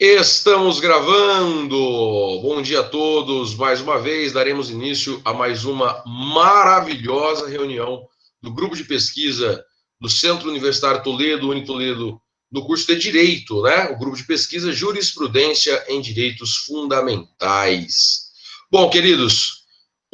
Estamos gravando! Bom dia a todos! Mais uma vez daremos início a mais uma maravilhosa reunião do grupo de pesquisa do Centro Universitário Toledo, Unitoledo, no curso de Direito, né? O grupo de pesquisa Jurisprudência em Direitos Fundamentais. Bom, queridos,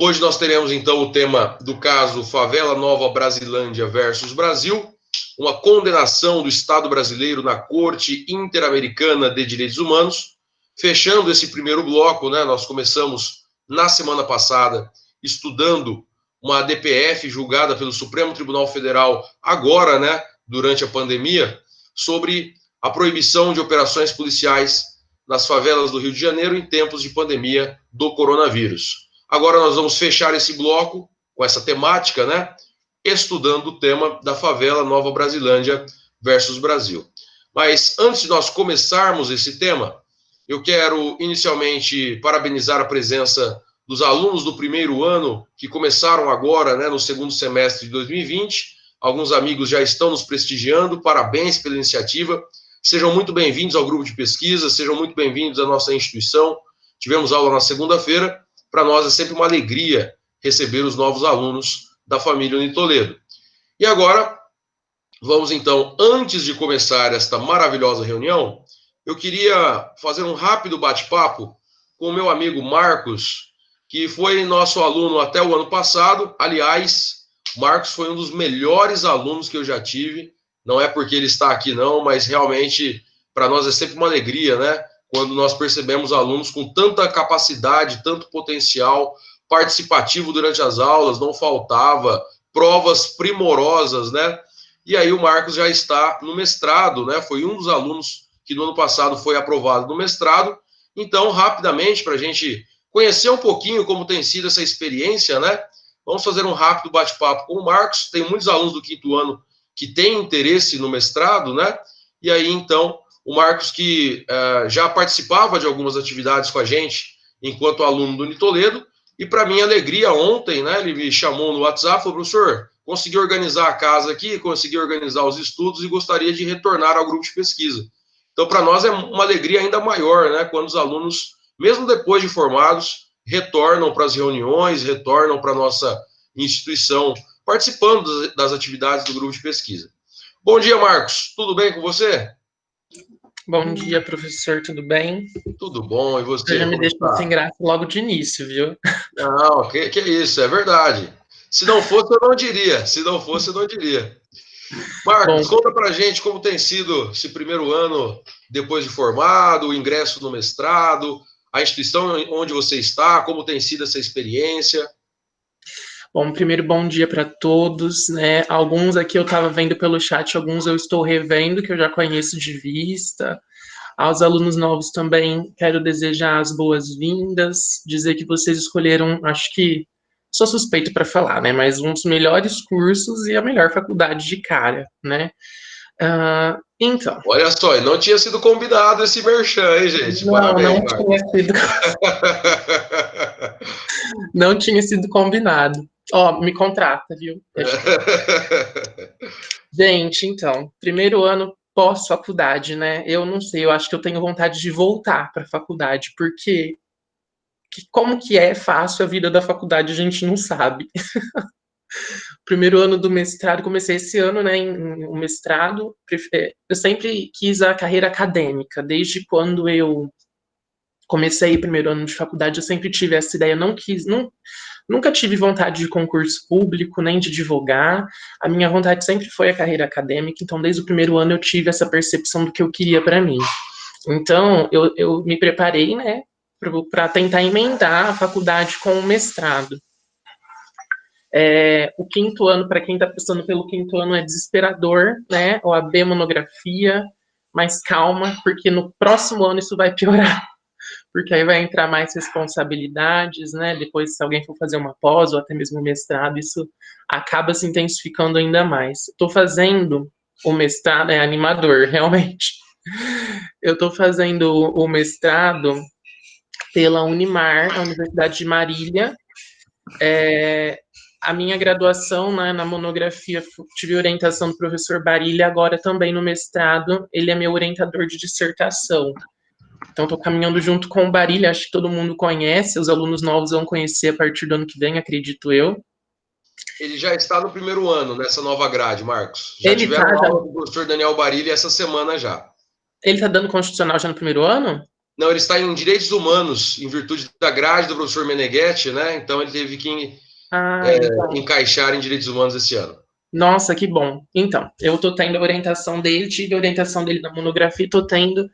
hoje nós teremos então o tema do caso Favela Nova Brasilândia versus Brasil, uma condenação do Estado brasileiro na Corte Interamericana de Direitos Humanos. Fechando esse primeiro bloco, né, nós começamos na semana passada estudando uma DPF julgada pelo Supremo Tribunal Federal agora, né, durante a pandemia, sobre a proibição de operações policiais nas favelas do Rio de Janeiro em tempos de pandemia do coronavírus. Agora nós vamos fechar esse bloco com essa temática, né, estudando o tema da favela Nova Brasilândia versus Brasil. Mas antes de nós começarmos esse tema, eu quero inicialmente parabenizar a presença dos alunos do primeiro ano que começaram agora, né, no segundo semestre de 2020. Alguns amigos já estão nos prestigiando, parabéns pela iniciativa. Sejam muito bem-vindos ao grupo de pesquisa, sejam muito bem-vindos à nossa instituição. Tivemos aula na segunda-feira, para nós é sempre uma alegria receber os novos alunos da família Unitoledo. E agora, vamos então, antes de começar esta maravilhosa reunião, eu queria fazer um rápido bate-papo com o meu amigo Marcos, que foi nosso aluno até o ano passado. Aliás, Marcos foi um dos melhores alunos que eu já tive. Não é porque ele está aqui não, mas realmente para nós é sempre uma alegria, né? Quando nós percebemos alunos com tanta capacidade, tanto potencial, participativo durante as aulas, não faltava, provas primorosas, né? E aí o Marcos já está no mestrado, né? Foi um dos alunos que no ano passado foi aprovado no mestrado. Então, rapidamente, para a gente conhecer um pouquinho como tem sido essa experiência, né? Vamos fazer um rápido bate-papo com o Marcos. Tem muitos alunos do quinto ano que têm interesse no mestrado, né? E aí, então, o Marcos, que já participava de algumas atividades com a gente enquanto aluno do Unitoledo, e para minha alegria, ontem, né, ele me chamou no WhatsApp e falou: professor, consegui organizar a casa aqui, consegui organizar os estudos e gostaria de retornar ao grupo de pesquisa. Então, para nós é uma alegria ainda maior, né, quando os alunos, mesmo depois de formados, retornam para as reuniões, retornam para a nossa instituição, participando das atividades do grupo de pesquisa. Bom dia, Marcos. Tudo bem com você? Bom dia, professor, tudo bem? Tudo bom, e você? Você já me Como deixou está? sem graça logo de início, viu? Não, que é isso, é verdade. Se não fosse, eu não diria. Se não fosse, eu não diria. Marcos, Bom, conta pra gente como tem sido esse primeiro ano depois de formado, o ingresso no mestrado, a instituição onde você está, como tem sido essa experiência. primeiro bom dia para todos, né? Alguns aqui eu estava vendo pelo chat, alguns eu estou revendo, que eu já conheço de vista. Aos alunos novos também quero desejar as boas-vindas, dizer que vocês escolheram, acho que sou suspeito para falar, né? Mas um dos melhores cursos e a melhor faculdade de cara, né? Então. Olha só, e não tinha sido combinado esse merchan, hein, gente? Parabéns, Não Marcos. tinha sido, não tinha sido combinado. Ó, me contrata, viu? Gente, então, primeiro ano pós-faculdade, né? Eu não sei, eu acho que eu tenho vontade de voltar para a faculdade, porque como que é fácil a vida da faculdade, a gente não sabe. Primeiro ano do mestrado, comecei esse ano, né, em um mestrado. Eu sempre quis a carreira acadêmica, desde quando eu comecei o primeiro ano de faculdade, eu sempre tive essa ideia, nunca tive vontade de concurso público, nem de divulgar. A minha vontade sempre foi a carreira acadêmica, então desde o primeiro ano eu tive essa percepção do que eu queria para mim. Então eu me preparei, né, para tentar emendar a faculdade com o mestrado. O quinto ano, para quem está passando pelo quinto ano, é desesperador, né? OAB, monografia, mas calma, porque no próximo ano isso vai piorar, porque aí vai entrar mais responsabilidades, né? Depois, se alguém for fazer uma pós ou até mesmo um mestrado, isso acaba se intensificando ainda mais. Estou fazendo o mestrado, é animador, realmente. Eu estou fazendo o mestrado pela Unimar, a Universidade de Marília. A minha graduação, né, na monografia, tive orientação do professor Barilha, agora também no mestrado, ele é meu orientador de dissertação. Então, estou caminhando junto com o Barilha, acho que todo mundo conhece, os alunos novos vão conhecer a partir do ano que vem, acredito eu. Ele já está no primeiro ano nessa nova grade, Marcos. Já Ele tá, tiveram aula com o professor Daniel Barilli essa semana já. ele tá dando constitucional já no primeiro ano? Não, ele está em Direitos Humanos, em virtude da grade do professor Meneghetti, né? Então ele teve que Então. encaixar em Direitos Humanos esse ano. Nossa, que bom. Então, eu estou tendo a orientação dele, tive a orientação dele na monografia, estou tendo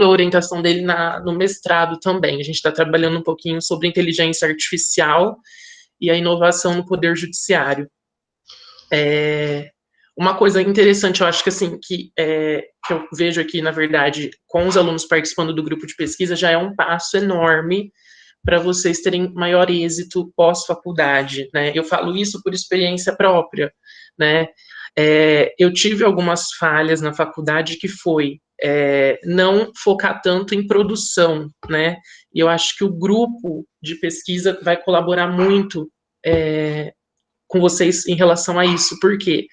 a orientação dele no mestrado também. A gente está trabalhando um pouquinho sobre inteligência artificial e a inovação no poder judiciário. Uma coisa interessante, eu acho que assim, que eu vejo aqui, na verdade, com os alunos participando do grupo de pesquisa, já é um passo enorme para vocês terem maior êxito pós-faculdade, né? Eu falo isso por experiência própria, né? Eu tive algumas falhas na faculdade que foi não focar tanto em produção, né? E eu acho que o grupo de pesquisa vai colaborar muito com vocês em relação a isso, porque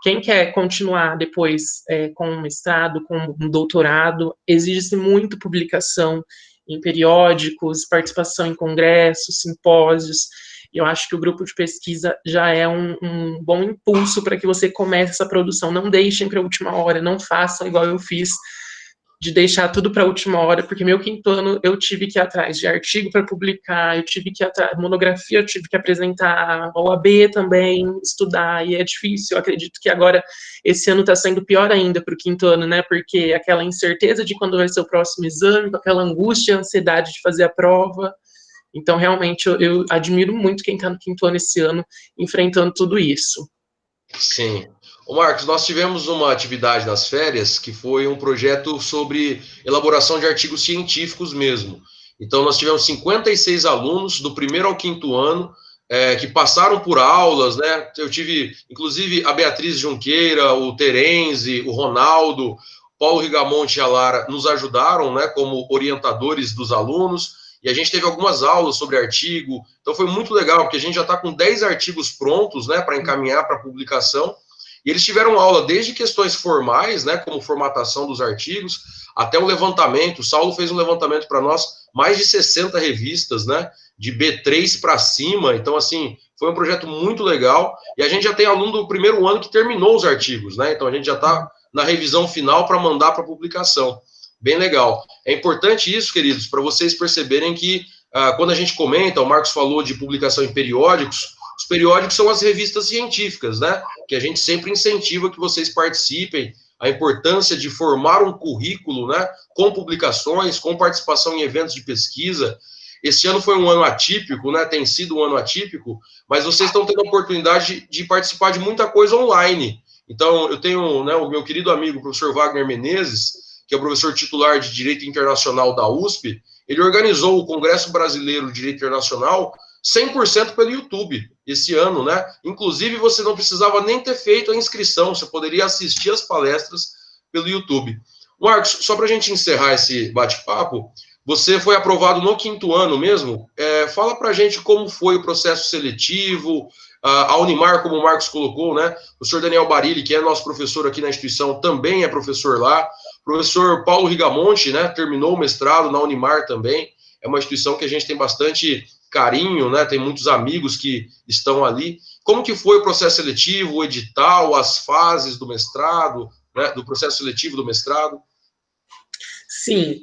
quem quer continuar depois com um mestrado, com um doutorado, exige-se muito publicação em periódicos, participação em congressos, simpósios. Eu acho que o grupo de pesquisa já é um bom impulso para que você comece essa produção. Não deixem para a última hora, não façam igual eu fiz, de deixar tudo para a última hora, porque meu quinto ano eu tive que ir atrás de artigo para publicar, eu tive que ir atrás de monografia, eu tive que apresentar OAB também, estudar, e é difícil. Eu acredito que agora esse ano está sendo pior ainda para o quinto ano, né? Porque aquela incerteza de quando vai ser o próximo exame, com aquela angústia, ansiedade de fazer a prova. Então, realmente, eu admiro muito quem está no quinto ano esse ano, enfrentando tudo isso. Sim. Ô Marcos, nós tivemos uma atividade nas férias que foi um projeto sobre elaboração de artigos científicos mesmo. Então, nós tivemos 56 alunos do primeiro ao quinto ano que passaram por aulas, né? Eu tive, inclusive, a Beatriz Junqueira, o Terenzi, o Ronaldo, Paulo Rigamonte e a Lara nos ajudaram, né, como orientadores dos alunos. E a gente teve algumas aulas sobre artigo, então foi muito legal, porque a gente já está com 10 artigos prontos, né, para encaminhar para publicação, e eles tiveram aula desde questões formais, né, como formatação dos artigos, até o levantamento. O Saulo fez um levantamento para nós, mais de 60 revistas, né, de B3 para cima, então, assim, foi um projeto muito legal, e a gente já tem aluno do primeiro ano que terminou os artigos, né, então a gente já está na revisão final para mandar para publicação. Bem legal. É importante isso, queridos, para vocês perceberem que quando a gente comenta, o Marcos falou de publicação em periódicos, os periódicos são as revistas científicas, né? Que a gente sempre incentiva que vocês participem, a importância de formar um currículo, né? Com publicações, com participação em eventos de pesquisa. Esse ano foi um ano atípico, né? Tem sido um ano atípico, mas vocês estão tendo a oportunidade de participar de muita coisa online. Então, eu tenho, né, o meu querido amigo, o professor Wagner Menezes, que é o professor titular de Direito Internacional da USP, ele organizou o Congresso Brasileiro de Direito Internacional 100% pelo YouTube esse ano, né? Inclusive, você não precisava nem ter feito a inscrição, você poderia assistir as palestras pelo YouTube. Marcos, só para a gente encerrar esse bate-papo, você foi aprovado no quinto ano mesmo. Fala para a gente como foi o processo seletivo, a Unimar, como o Marcos colocou, né? O professor Daniel Barilli, que é nosso professor aqui na instituição, também é professor lá. O professor Paulo Rigamonte, né? Terminou o mestrado na Unimar também. É uma instituição que a gente tem bastante carinho, né? Tem muitos amigos que estão ali. Como que foi o processo seletivo, o edital, as fases do mestrado, né? Do processo seletivo do mestrado? Sim,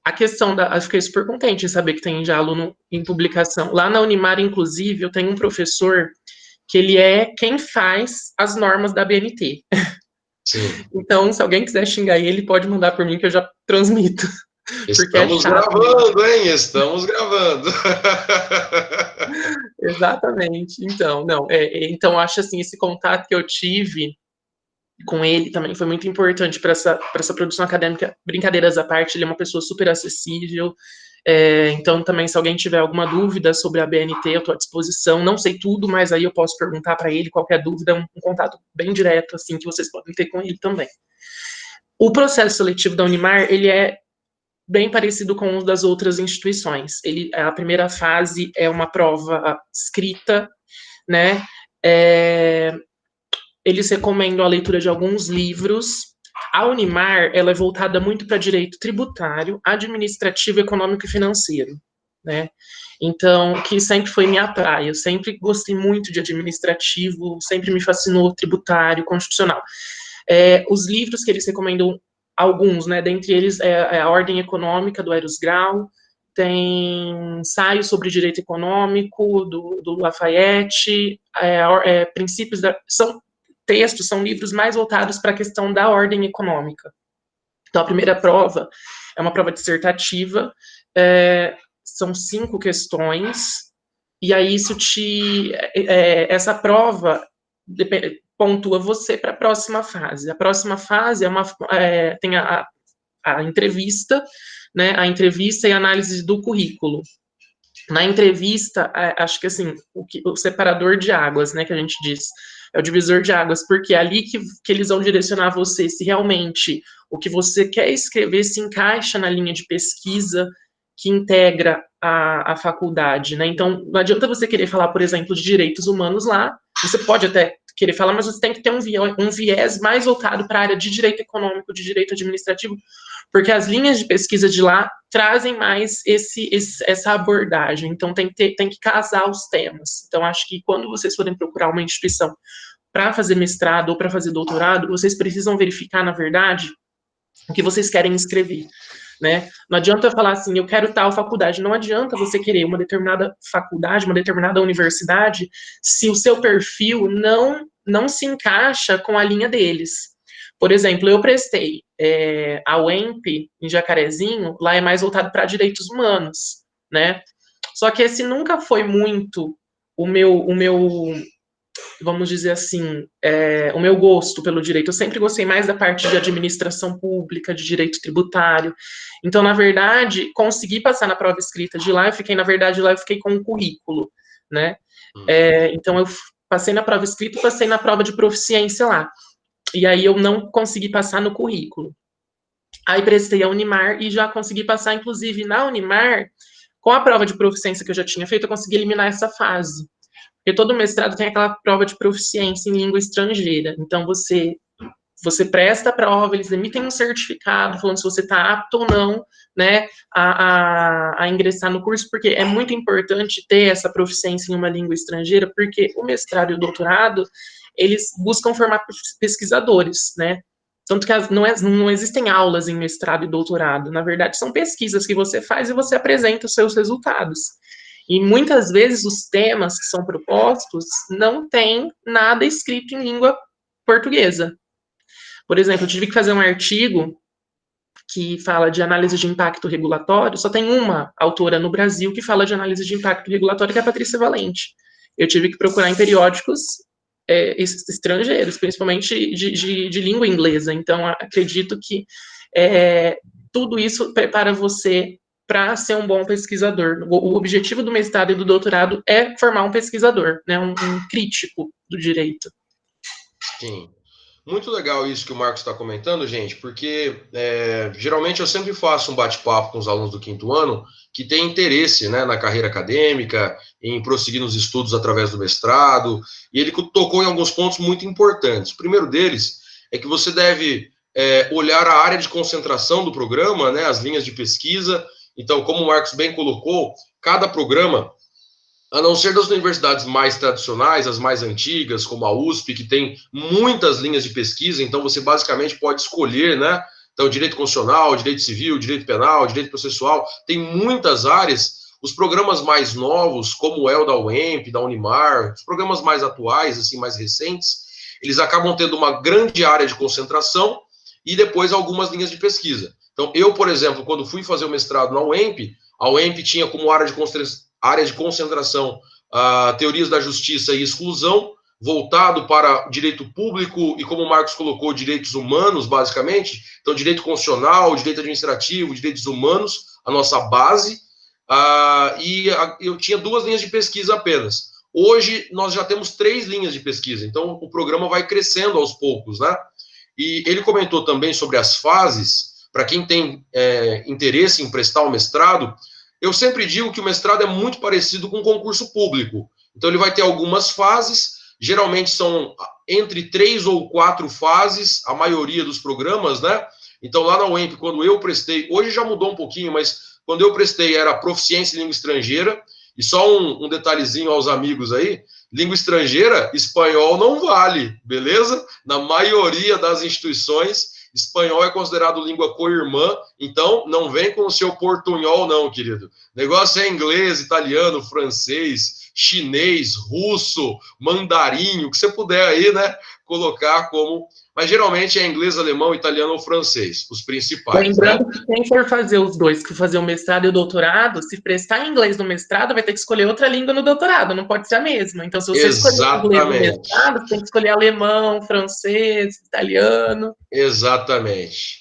a questão eu fiquei super contente em saber que tem já aluno em publicação. Lá na Unimar, inclusive, eu tenho um professor que ele é quem faz as normas da BNT. Sim. Então, se alguém quiser xingar ele, pode mandar por mim que eu já transmito. Estamos gravando, hein? Estamos gravando. Exatamente. Então, não, então acho assim, esse contato que eu tive com ele também foi muito importante para essa produção acadêmica. Brincadeiras à parte, ele é uma pessoa super acessível. Então, também, se alguém tiver alguma dúvida sobre a BNT, eu estou à disposição. Não sei tudo, mas aí eu posso perguntar para ele qualquer dúvida, um contato bem direto, assim, que vocês podem ter com ele também. O processo seletivo da Unimar, ele é bem parecido com o das outras instituições. A primeira fase é uma prova escrita, né? Eles recomendam a leitura de alguns livros, A Unimar, ela é voltada muito para direito tributário, administrativo, econômico e financeiro, né? Então, que sempre foi minha praia. Eu sempre gostei muito de administrativo, sempre me fascinou tributário, constitucional. Os livros que eles recomendam, alguns, né? Dentre eles é a Ordem Econômica, do Eros Grau, tem ensaio sobre direito econômico, do Lafayette, princípios são textos, são livros mais voltados para a questão da ordem econômica. Então, a primeira prova é uma prova dissertativa, são 5 questões, e aí essa prova pontua você para a próxima fase. A próxima fase tem a entrevista, né, a entrevista e a análise do currículo. Na entrevista, acho que assim, o separador de águas, né, que a gente diz, é o divisor de águas, porque é ali que eles vão direcionar você se realmente o que você quer escrever se encaixa na linha de pesquisa que integra a faculdade, né? Então, não adianta você querer falar, por exemplo, de direitos humanos lá, você pode até querer falar, mas você tem que ter um viés mais voltado para a área de direito econômico, de direito administrativo, porque as linhas de pesquisa de lá trazem mais essa abordagem, então tem que casar os temas. Então, acho que quando vocês forem procurar uma instituição para fazer mestrado ou para fazer doutorado, vocês precisam verificar, na verdade, o que vocês querem escrever, né? Não adianta falar assim, eu quero tal faculdade, não adianta você querer uma determinada faculdade, uma determinada universidade, se o seu perfil não se encaixa com a linha deles. Por exemplo, eu prestei a UEMP em Jacarezinho, lá é mais voltado para direitos humanos, né? Só que esse nunca foi muito o meu vamos dizer assim, o meu gosto pelo direito. Eu sempre gostei mais da parte de administração pública, de direito tributário. Então, na verdade, consegui passar na prova escrita de lá, eu fiquei com um currículo, né? Então, eu passei na prova escrita e passei na prova de proficiência lá. E aí eu não consegui passar no currículo. Aí prestei a Unimar e já consegui passar, inclusive, na Unimar, com a prova de proficiência que eu já tinha feito, eu consegui eliminar essa fase. Porque todo mestrado tem aquela prova de proficiência em língua estrangeira. Então, você presta a prova, eles emitem um certificado falando se você está apto ou não, né, a ingressar no curso, porque é muito importante ter essa proficiência em uma língua estrangeira, porque o mestrado e o doutorado, eles buscam formar pesquisadores, né, tanto que não existem aulas em mestrado e doutorado, na verdade são pesquisas que você faz e você apresenta os seus resultados. E muitas vezes os temas que são propostos não tem nada escrito em língua portuguesa. Por exemplo, eu tive que fazer um artigo que fala de análise de impacto regulatório, só tem uma autora no Brasil que fala de análise de impacto regulatório, que é a Patrícia Valente. Eu tive que procurar em periódicos estrangeiros, principalmente de língua inglesa. Então, acredito que tudo isso prepara você para ser um bom pesquisador. O objetivo do mestrado e do doutorado é formar um pesquisador, né, um crítico do direito. Sim. Muito legal isso que o Marcos está comentando, gente, porque geralmente eu sempre faço um bate-papo com os alunos do 5º ano que têm interesse, né, na carreira acadêmica, em prosseguir nos estudos através do mestrado, e ele tocou em alguns pontos muito importantes. O primeiro deles é que você deve olhar a área de concentração do programa, né, as linhas de pesquisa. Então, como o Marcos bem colocou, cada programa, a não ser das universidades mais tradicionais, as mais antigas, como a USP, que tem muitas linhas de pesquisa, então você basicamente pode escolher, né? Então, direito constitucional, direito civil, direito penal, direito processual, tem muitas áreas. Os programas mais novos, como o da UEMP, da Unimar, os programas mais atuais, assim, mais recentes, eles acabam tendo uma grande área de concentração e depois algumas linhas de pesquisa. Então, eu, por exemplo, quando fui fazer o mestrado na UEMP, a UEMP tinha como área de concentração teorias da justiça e exclusão, voltado para direito público e, como o Marcos colocou, direitos humanos, basicamente. Então, direito constitucional, direito administrativo, direitos humanos, a nossa base. Eu tinha 2 linhas de pesquisa apenas. Hoje, nós já temos 3 linhas de pesquisa. Então, o programa vai crescendo aos poucos, né? E ele comentou também sobre as fases. Para quem tem interesse em prestar o mestrado, eu sempre digo que o mestrado é muito parecido com um concurso público. Então, ele vai ter algumas fases. Geralmente são entre 3 ou 4 fases, a maioria dos programas, né? Então, lá na UEMP, quando eu prestei, hoje já mudou um pouquinho, mas quando eu prestei era proficiência em língua estrangeira, e só um detalhezinho aos amigos aí, língua estrangeira, espanhol não vale, beleza? Na maioria das instituições, espanhol é considerado língua co-irmã, então não vem com o seu portunhol não, querido. O negócio é inglês, italiano, francês, chinês, russo, mandarim, o que você puder aí, né, colocar como... Mas geralmente é inglês, alemão, italiano ou francês, os principais, né? Lembrando que quem for fazer os dois, que fazer o mestrado e o doutorado, se prestar em inglês no mestrado, vai ter que escolher outra língua no doutorado, não pode ser a mesma. Então, se você escolher inglês no Exatamente. mestrado, você tem que escolher alemão, francês, italiano. Exatamente.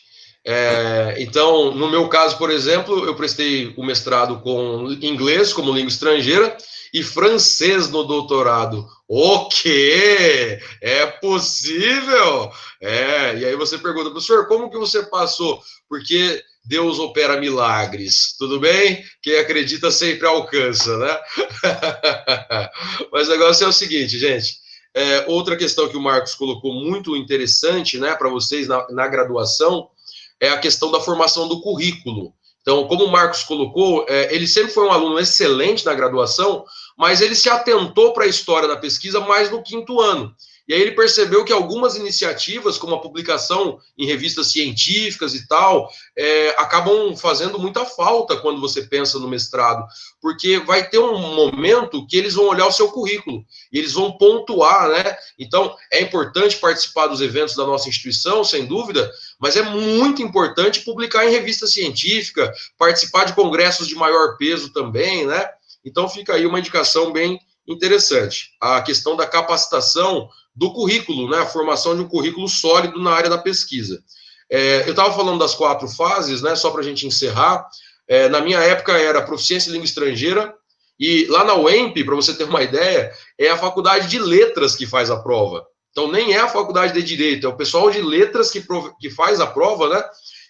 Então, no meu caso, por exemplo, eu prestei o mestrado com inglês como língua estrangeira e francês no doutorado. O quê? É possível? E aí você pergunta, professor, como que você passou? Porque Deus opera milagres, tudo bem? Quem acredita sempre alcança, né? Mas o negócio é o seguinte, gente. Outra questão que o Marcos colocou muito interessante, né, para vocês na graduação, é a questão da formação do currículo. Então, como o Marcos colocou, ele sempre foi um aluno excelente na graduação, mas ele se atentou para a história da pesquisa mais no quinto ano. E aí ele percebeu que algumas iniciativas, como a publicação em revistas científicas e tal, acabam fazendo muita falta quando você pensa no mestrado, porque vai ter um momento que eles vão olhar o seu currículo e eles vão pontuar, né? Então, é importante participar dos eventos da nossa instituição, sem dúvida, mas é muito importante publicar em revista científica, participar de congressos de maior peso também, né? Então, fica aí uma indicação bem interessante. A questão da capacitação do currículo, né? A formação de um currículo sólido na área da pesquisa. Eu estava falando das 4 fases, né? Só para a gente encerrar. Na minha época era proficiência em língua estrangeira, e lá na UEMP, para você ter uma ideia, é a faculdade de letras que faz a prova. Então, nem é a faculdade de direito, é o pessoal de letras que faz a prova, né?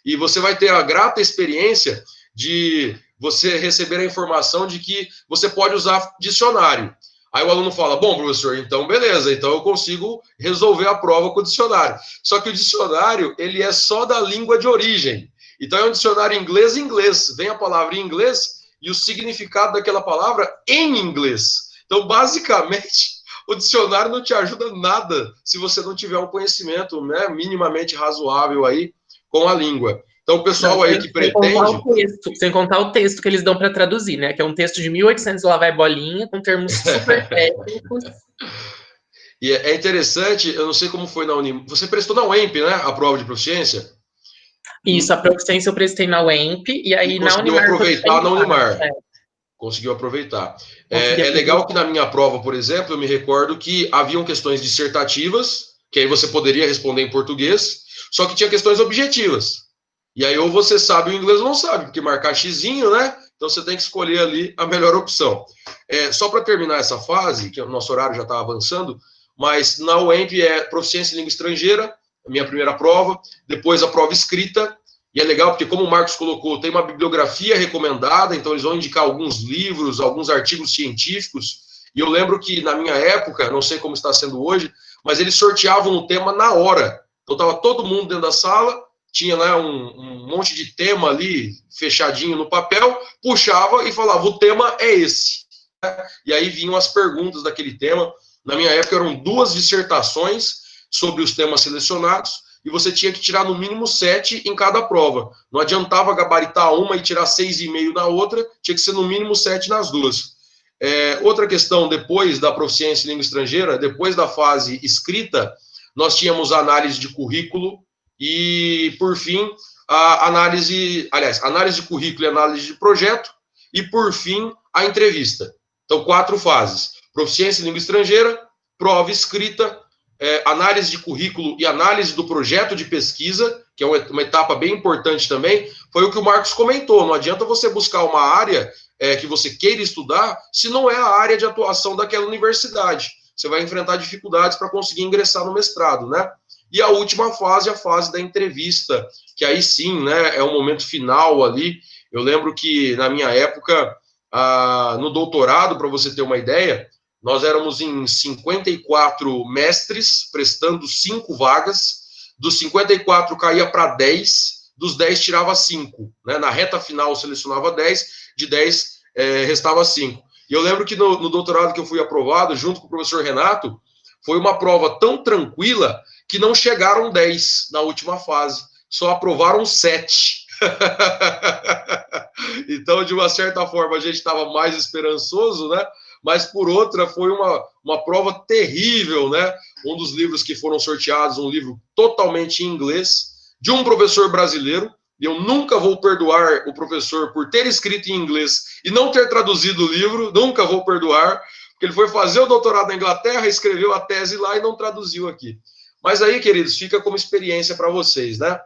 E você vai ter a grata experiência de você receber a informação de que você pode usar dicionário. Aí o aluno fala, bom, professor, então beleza, então eu consigo resolver a prova com o dicionário. Só que o dicionário, ele é só da língua de origem. Então é um dicionário inglês, vem a palavra em inglês e o significado daquela palavra em inglês. Então, basicamente, o dicionário não te ajuda nada se você não tiver um conhecimento, né, minimamente razoável aí com a língua. Então, o pessoal aí que pretende... Sem contar o texto que eles dão para traduzir, né? Que é um texto de 1800 lá vai bolinha, com termos super técnicos. E é interessante, eu não sei como foi na Unim... Você prestou na UEMP, né? A prova de proficiência? Isso, a proficiência eu prestei na UEMP, e aí E na conseguiu Unimar... aproveitar na Unimar. Conseguiu aproveitar. É legal que na minha prova, por exemplo, eu me recordo que haviam questões dissertativas, que aí você poderia responder em português, só que tinha questões objetivas. E aí ou você sabe o inglês ou não sabe, porque marcar xizinho, né? Então você tem que escolher ali a melhor opção. Só para terminar essa fase, que o nosso horário já está avançando, mas na UEMP é proficiência em língua estrangeira, a minha primeira prova, depois a prova escrita. E é legal porque, como o Marcos colocou, tem uma bibliografia recomendada, então eles vão indicar alguns livros, alguns artigos científicos. E eu lembro que, na minha época, não sei como está sendo hoje, mas eles sorteavam o tema na hora. Então, estava todo mundo dentro da sala, tinha lá um monte de tema ali, fechadinho no papel, puxava e falava, o tema é esse. E aí vinham as perguntas daquele tema. Na minha época, eram 2 dissertações sobre os temas selecionados, e você tinha que tirar no mínimo 7 em cada prova. Não adiantava gabaritar uma e tirar 6,5 na outra, tinha que ser no mínimo 7 nas duas. Outra questão, depois da proficiência em língua estrangeira, depois da fase escrita, nós tínhamos análise de currículo e, por fim, a análise de currículo e análise de projeto, e, por fim, a entrevista. Então, 4 fases. Proficiência em língua estrangeira, prova escrita, análise de currículo e análise do projeto de pesquisa, que é uma etapa bem importante também, foi o que o Marcos comentou. Não adianta você buscar uma área que você queira estudar se não é a área de atuação daquela universidade. Você vai enfrentar dificuldades para conseguir ingressar no mestrado, né? E a última fase, a fase da entrevista, que aí sim, né, é o momento final ali. Eu lembro que, na minha época, no doutorado, para você ter uma ideia, Nós éramos em 54 mestres, prestando 5 vagas. Dos 54 caía para 10, dos 10 tirava 5. Né? Na reta final selecionava 10, de 10 restava 5. E eu lembro que no doutorado que eu fui aprovado, junto com o professor Renato, foi uma prova tão tranquila que não chegaram 10 na última fase, só aprovaram 7. Então, de uma certa forma, a gente estava mais esperançoso, né? Mas, por outra, foi uma prova terrível, né? Um dos livros que foram sorteados, um livro totalmente em inglês, de um professor brasileiro, e eu nunca vou perdoar o professor por ter escrito em inglês e não ter traduzido o livro, nunca vou perdoar, porque ele foi fazer o doutorado na Inglaterra, escreveu a tese lá e não traduziu aqui. Mas aí, queridos, fica como experiência para vocês, né?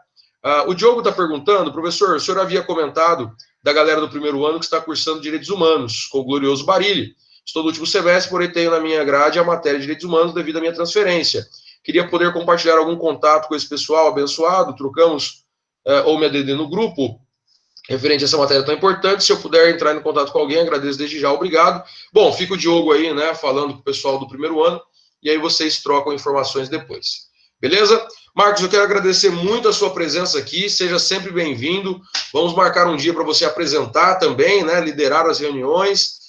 O Diogo está perguntando, professor, o senhor havia comentado da galera do primeiro ano que está cursando Direitos Humanos, com o glorioso Barilli. Estou no último semestre, porém tenho na minha grade a matéria de Direitos Humanos devido à minha transferência. Queria poder compartilhar algum contato com esse pessoal abençoado, trocamos ou me adender no grupo referente a essa matéria tão importante. Se eu puder entrar em contato com alguém, agradeço desde já, obrigado. Bom, fica o Diogo aí, né, falando com o pessoal do primeiro ano, e aí vocês trocam informações depois. Beleza? Marcos, eu quero agradecer muito a sua presença aqui, seja sempre bem-vindo. Vamos marcar um dia para você apresentar também, né, liderar as reuniões.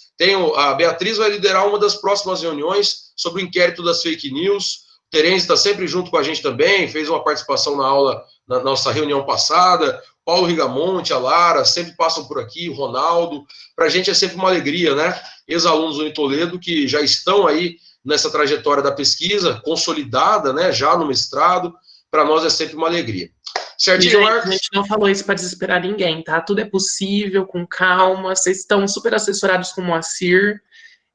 A Beatriz vai liderar uma das próximas reuniões sobre o inquérito das fake news. O Terence está sempre junto com a gente também, fez uma participação na aula, na nossa reunião passada. Paulo Rigamonte, a Lara, sempre passam por aqui, o Ronaldo. Para a gente é sempre uma alegria, né? Ex-alunos do Toledo que já estão aí nessa trajetória da pesquisa, consolidada, né? Já no mestrado. Para nós é sempre uma alegria. Certinho, Marcos? A gente não falou isso para desesperar ninguém, tá? Tudo é possível, com calma. Vocês estão super assessorados com o Moacir.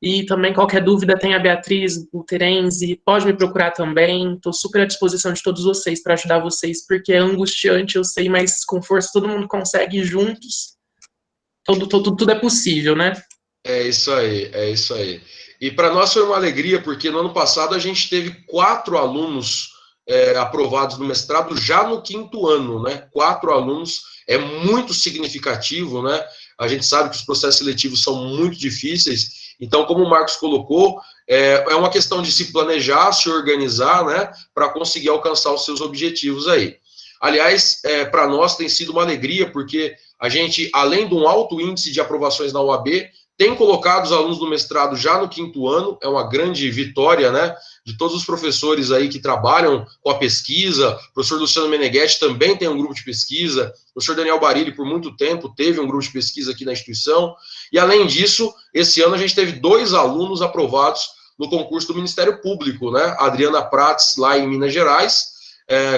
E também, qualquer dúvida, tem a Beatriz, o Terence, pode me procurar também. Estou super à disposição de todos vocês para ajudar vocês, porque é angustiante, eu sei, mas com força todo mundo consegue juntos. Tudo é possível, né? É isso aí, é isso aí. E para nós foi uma alegria, porque no ano passado a gente teve 4 alunos aprovados no mestrado já no 5º ano, né? 4 alunos é muito significativo, né? A gente sabe que os processos seletivos são muito difíceis, então, como o Marcos colocou, é uma questão de se planejar, se organizar, né? Para conseguir alcançar os seus objetivos aí. Aliás, para nós tem sido uma alegria, porque a gente, além de um alto índice de aprovações na UAB, tem colocado os alunos do mestrado já no 5º ano, é uma grande vitória, né, de todos os professores aí que trabalham com a pesquisa. O professor Luciano Meneghetti também tem um grupo de pesquisa, o professor Daniel Barilli, por muito tempo, teve um grupo de pesquisa aqui na instituição, e além disso, esse ano a gente teve 2 alunos aprovados no concurso do Ministério Público, né, a Adriana Prates, lá em Minas Gerais,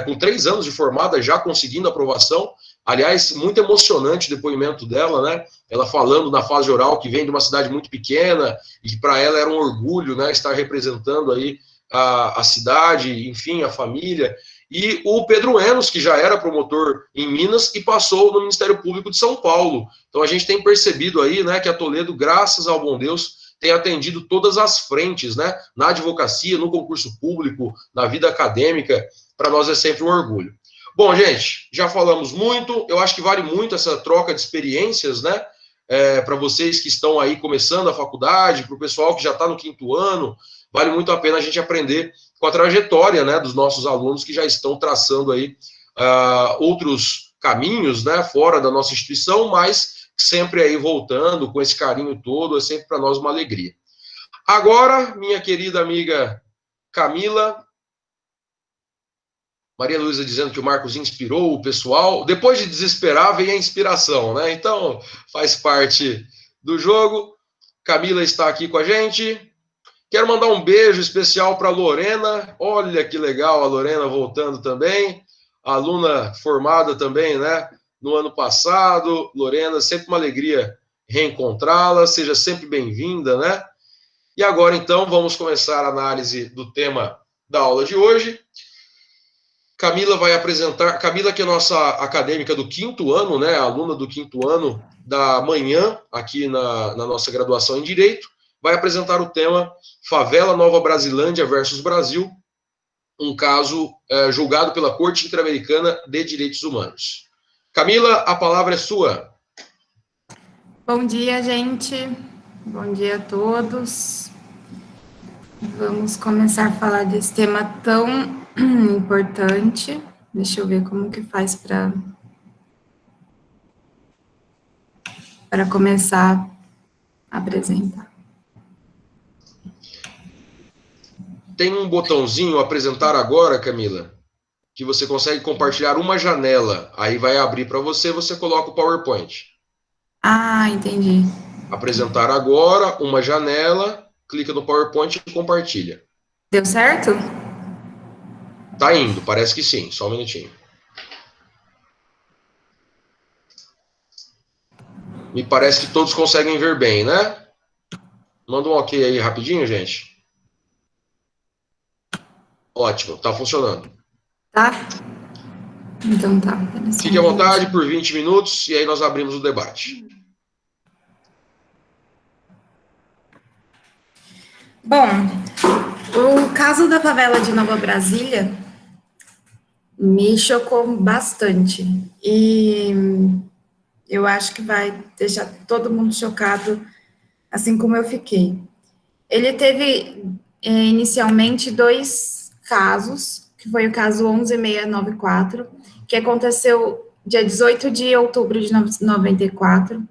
com 3 anos de formada, já conseguindo aprovação. Aliás, muito emocionante o depoimento dela, né? Ela falando na fase oral que vem de uma cidade muito pequena e que para ela era um orgulho, né, estar representando aí a cidade, enfim, a família. E o Pedro Enos, que já era promotor em Minas e passou no Ministério Público de São Paulo. Então a gente tem percebido aí, né, que a Toledo, graças ao bom Deus, tem atendido todas as frentes, né? Na advocacia, no concurso público, na vida acadêmica. Para nós é sempre um orgulho. Bom, gente, já falamos muito, eu acho que vale muito essa troca de experiências, né, para vocês que estão aí começando a faculdade, para o pessoal que já está no 5º ano, vale muito a pena a gente aprender com a trajetória, né, dos nossos alunos que já estão traçando aí outros caminhos, né, fora da nossa instituição, mas sempre aí voltando com esse carinho todo, é sempre para nós uma alegria. Agora, minha querida amiga Camila... Maria Luísa dizendo que o Marcos inspirou o pessoal. Depois de desesperar, vem a inspiração, né? Então, faz parte do jogo. Camila está aqui com a gente. Quero mandar um beijo especial para a Lorena. Olha que legal, a Lorena voltando também. Aluna formada também, né? No ano passado. Lorena, sempre uma alegria reencontrá-la. Seja sempre bem-vinda, né? E agora, então, vamos começar a análise do tema da aula de hoje. Camila vai apresentar, Camila que é nossa acadêmica do 5º ano, né, aluna do 5º ano da manhã, aqui na nossa graduação em Direito, vai apresentar o tema Favela Nova Brasilândia versus Brasil, um caso julgado pela Corte Interamericana de Direitos Humanos. Camila, a palavra é sua. Bom dia, gente. Bom dia a todos. Vamos começar a falar desse tema tão importante. Deixa eu ver como que faz para começar a apresentar. Tem um botãozinho apresentar agora, Camila, que você consegue compartilhar uma janela. Aí vai abrir para você, você coloca o PowerPoint. Ah, entendi. Apresentar agora, uma janela, clica no PowerPoint e compartilha. Deu certo? Tá indo, parece que sim. Só um minutinho. Me parece que todos conseguem ver bem, né? Manda um ok aí rapidinho, gente. Ótimo, tá funcionando. Tá? Então tá. Fique à vontade por 20 minutos e aí nós abrimos o debate. Bom, o caso da favela de Nova Brasília me chocou bastante. E eu acho que vai deixar todo mundo chocado, assim como eu fiquei. Ele teve, inicialmente, 2 casos, que foi o caso 11694, que aconteceu dia 18 de outubro de 94,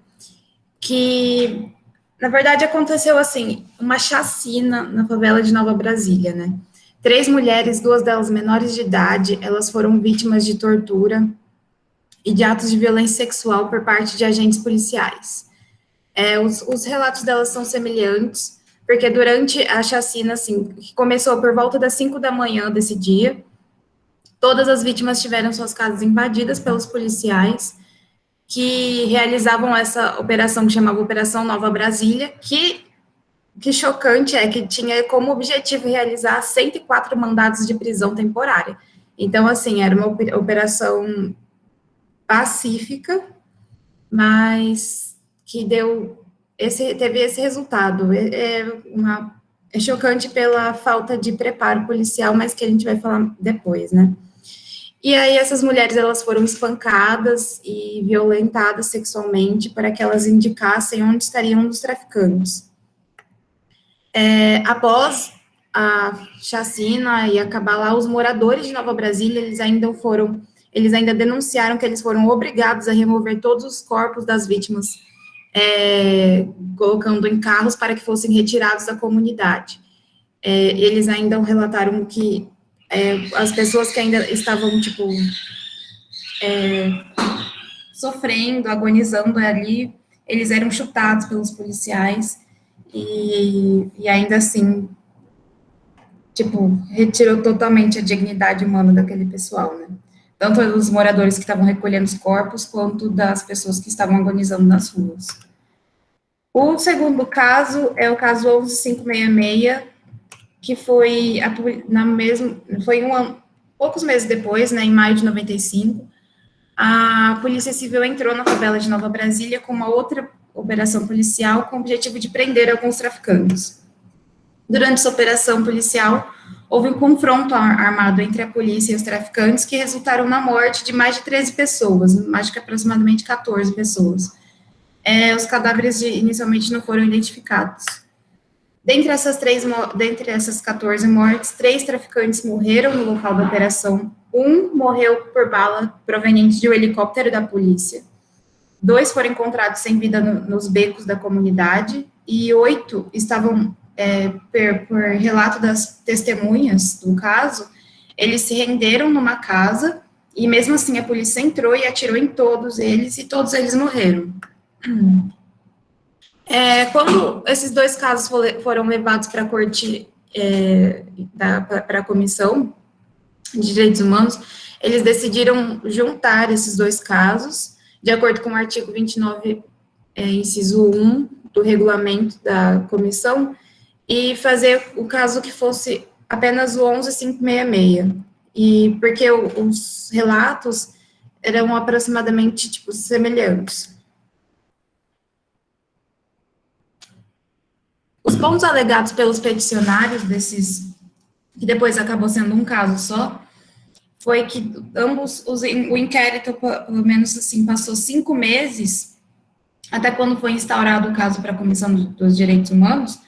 que, na verdade, aconteceu, assim, uma chacina na favela de Nova Brasília, né? 3 mulheres, 2 delas menores de idade, elas foram vítimas de tortura e de atos de violência sexual por parte de agentes policiais. Os relatos delas são semelhantes, porque durante a chacina, assim, que começou por volta das 5 da manhã desse dia, todas as vítimas tiveram suas casas invadidas pelos policiais, que realizavam essa operação que chamava Operação Nova Brasília, que chocante é que tinha como objetivo realizar 104 mandados de prisão temporária. Então, assim, era uma operação pacífica, mas que teve esse resultado. É chocante pela falta de preparo policial, mas que a gente vai falar depois, né? E aí essas mulheres, elas foram espancadas e violentadas sexualmente para que elas indicassem onde estariam os traficantes. Após a chacina e acabar lá, os moradores de Nova Brasília, eles ainda denunciaram que eles foram obrigados a remover todos os corpos das vítimas, colocando em carros para que fossem retirados da comunidade. Eles ainda relataram que as pessoas que ainda estavam, tipo, sofrendo, agonizando ali, eles eram chutados pelos policiais e ainda assim, tipo, retirou totalmente a dignidade humana daquele pessoal, né? Tanto dos moradores que estavam recolhendo os corpos, quanto das pessoas que estavam agonizando nas ruas. O segundo caso é o caso 11566, que foi poucos meses depois, né, em maio de 95, a Polícia Civil entrou na favela de Nova Brasília com uma outra operação policial com o objetivo de prender alguns traficantes. Durante essa operação policial, houve um confronto armado entre a polícia e os traficantes que resultaram na morte de mais de 13 pessoas, mais de aproximadamente 14 pessoas. Os cadáveres inicialmente não foram identificados. Dentre essas 14 mortes, 3 traficantes morreram no local da operação. Um morreu por bala proveniente de um helicóptero da polícia. 2 foram encontrados sem vida nos becos da comunidade e 8 estavam, por relato das testemunhas do caso, eles se renderam numa casa e mesmo assim a polícia entrou e atirou em todos eles e todos eles morreram. Quando esses 2 casos foram levados para a corte, para a Comissão de Direitos Humanos, eles decidiram juntar esses 2 casos, de acordo com o artigo 29, inciso 1 do regulamento da comissão, e fazer o caso que fosse apenas o 11566. E porque os relatos eram aproximadamente, tipo, semelhantes. Os pontos alegados pelos peticionários que depois acabou sendo um caso só, foi que ambos, o inquérito, pelo menos assim, passou 5 meses, até quando foi instaurado o caso para a Comissão dos Direitos Humanos,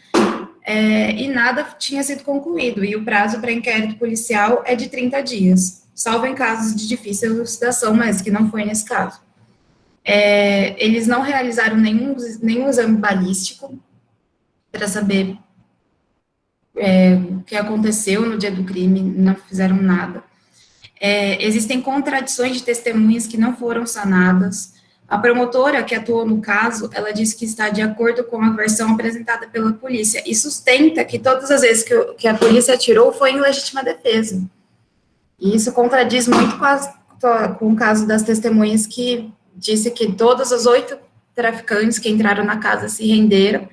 e nada tinha sido concluído, e o prazo para inquérito policial é de 30 dias, salvo em casos de difícil elucidação, mas que não foi nesse caso. Eles não realizaram nenhum exame balístico para saber o que aconteceu no dia do crime, não fizeram nada. Existem contradições de testemunhas que não foram sanadas. A promotora que atuou no caso, ela disse que está de acordo com a versão apresentada pela polícia e sustenta que todas as vezes que a polícia atirou foi em legítima defesa. E isso contradiz muito com o caso das testemunhas que disse que todos os 8 traficantes que entraram na casa se renderam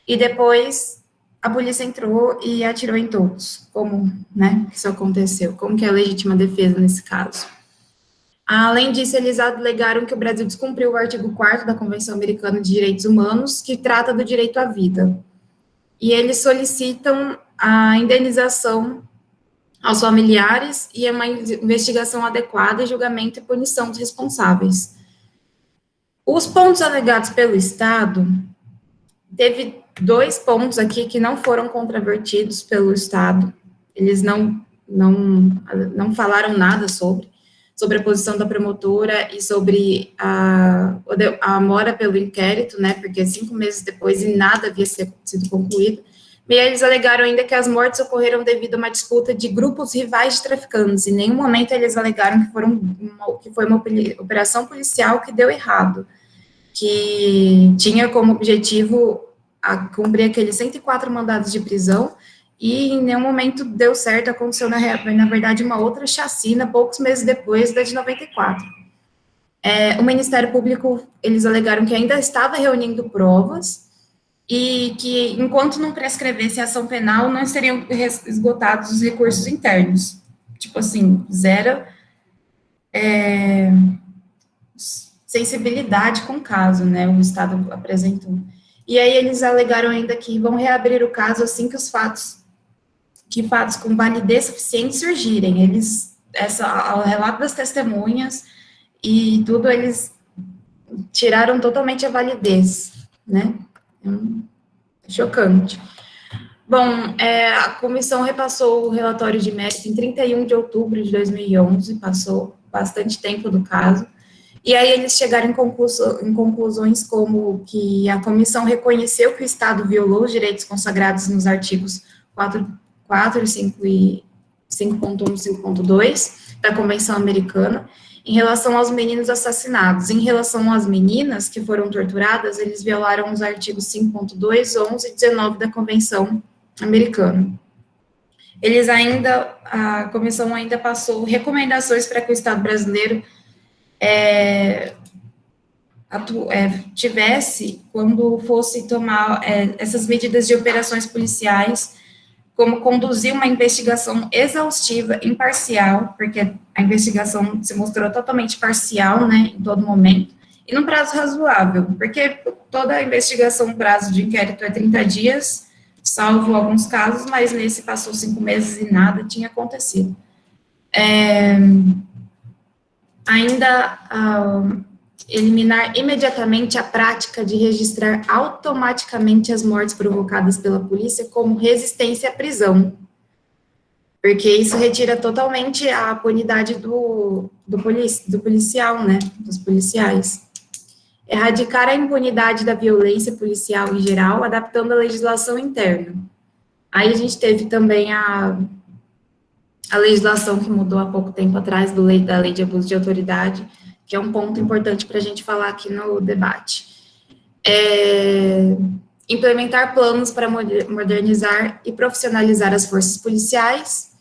e depois a polícia entrou e atirou em todos. Como, né, isso aconteceu? Como que é a legítima defesa nesse caso? Além disso, eles alegaram que o Brasil descumpriu o artigo 4º da Convenção Americana de Direitos Humanos, que trata do direito à vida. E eles solicitam a indenização aos familiares e uma investigação adequada, julgamento e punição dos responsáveis. Os pontos alegados pelo Estado, teve 2 pontos aqui que não foram controvertidos pelo Estado. Eles não falaram nada sobre a posição da promotora e sobre a mora pelo inquérito, né, porque 5 meses depois e nada havia sido concluído. E eles alegaram ainda que as mortes ocorreram devido a uma disputa de grupos rivais de traficantes. Em nenhum momento eles alegaram que foi uma operação policial que deu errado, que tinha como objetivo cumprir aqueles 104 mandados de prisão, e em nenhum momento deu certo, aconteceu, na verdade, uma outra chacina, poucos meses depois da de 94. O Ministério Público, eles alegaram que ainda estava reunindo provas, e que, enquanto não prescrevesse a ação penal, não seriam esgotados os recursos internos. Tipo assim, zero sensibilidade com o caso, né, o Estado apresentou. E aí eles alegaram ainda que vão reabrir o caso assim que fatos com validez suficiente surgirem. O relato das testemunhas e tudo, eles tiraram totalmente a validez, né? Chocante. Bom, a comissão repassou o relatório de mérito em 31 de outubro de 2011, passou bastante tempo do caso, e aí eles chegaram em conclusões como que a comissão reconheceu que o Estado violou os direitos consagrados nos artigos 4, 5 e 5.1 e 5.2 da Convenção Americana, em relação aos meninos assassinados. Em relação às meninas que foram torturadas, eles violaram os artigos 5.2, 11 e 19 da Convenção Americana. A comissão ainda passou recomendações para que o Estado brasileiro tivesse, quando fosse tomar essas medidas de operações policiais, como conduzir uma investigação exaustiva, imparcial, porque a investigação se mostrou totalmente parcial, né, em todo momento, e num prazo razoável, porque toda a investigação, o prazo de inquérito é 30 dias, salvo alguns casos, mas nesse passou 5 meses e nada tinha acontecido. Eliminar imediatamente a prática de registrar automaticamente as mortes provocadas pela polícia como resistência à prisão, porque isso retira totalmente a punidade do policial, né, dos policiais. Erradicar a impunidade da violência policial em geral, adaptando a legislação interna. Aí a gente teve também a legislação que mudou há pouco tempo atrás, da lei de abuso de autoridade, que é um ponto importante para a gente falar aqui no debate. Implementar planos para modernizar e profissionalizar as forças policiais,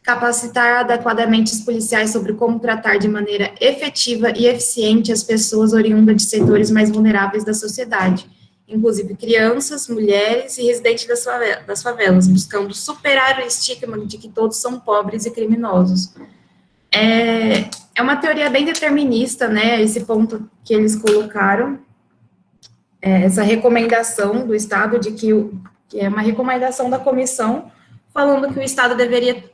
capacitar adequadamente os policiais sobre como tratar de maneira efetiva e eficiente as pessoas oriundas de setores mais vulneráveis da sociedade, inclusive crianças, mulheres e residentes das favelas, buscando superar o estigma de que todos são pobres e criminosos. É uma teoria bem determinista, né, esse ponto que eles colocaram, essa recomendação do Estado, que é uma recomendação da comissão, falando que o Estado deveria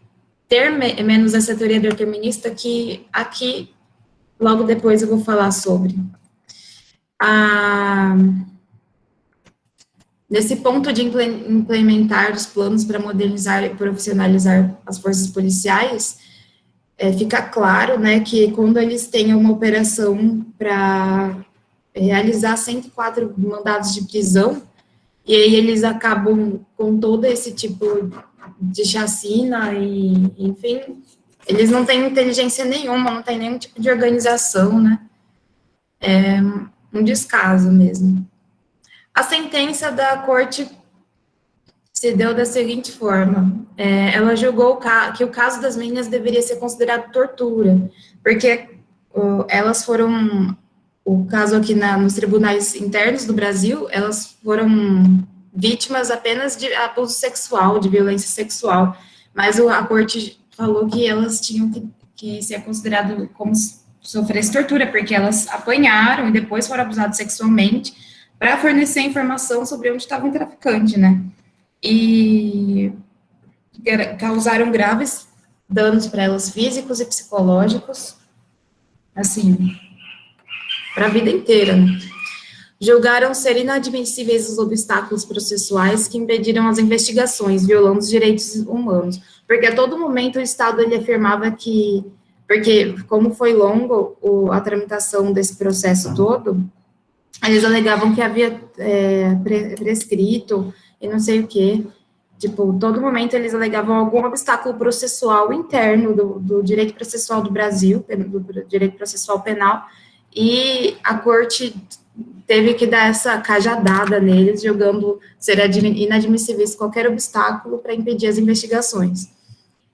ter menos essa teoria determinista, que aqui, logo depois eu vou falar sobre. Nesse ponto de implementar os planos para modernizar e profissionalizar as forças policiais, fica claro, né, que quando eles têm uma operação para realizar 104 mandados de prisão, e aí eles acabam com todo esse tipo de chacina e, enfim, eles não têm inteligência nenhuma, não tem nenhum tipo de organização, né? É um descaso mesmo. A sentença da corte se deu da seguinte forma: ela julgou que o caso das meninas deveria ser considerado tortura, porque elas foram, o caso aqui nos tribunais internos do Brasil, elas foram vítimas apenas de abuso sexual, de violência sexual, mas a corte falou que elas tinham que ser considerado como se sofresse tortura, porque elas apanharam e depois foram abusadas sexualmente para fornecer informação sobre onde estava o traficante, né? E causaram graves danos para elas físicos e psicológicos, assim, para a vida inteira, né? Julgaram ser inadmissíveis os obstáculos processuais que impediram as investigações, violando os direitos humanos, porque a todo momento o Estado ele afirmava que, porque como foi longo a tramitação desse processo todo, eles alegavam que havia prescrito e não sei o quê. Tipo, todo momento eles alegavam algum obstáculo processual interno do direito processual do Brasil, do direito processual penal, e a corte teve que dar essa cajadada neles, julgando ser inadmissíveis qualquer obstáculo para impedir as investigações.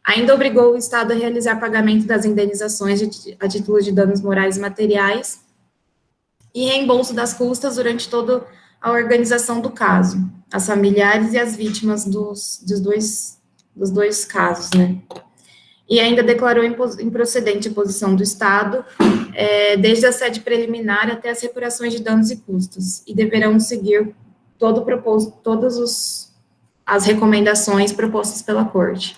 Ainda obrigou o Estado a realizar pagamento das indenizações a título de danos morais e materiais e reembolso das custas durante toda a organização do caso, as familiares e as vítimas dos dois casos, né? E ainda declarou improcedente a posição do Estado, desde a sede preliminar até as reparações de danos e custos, e deverão seguir todas as recomendações propostas pela Corte.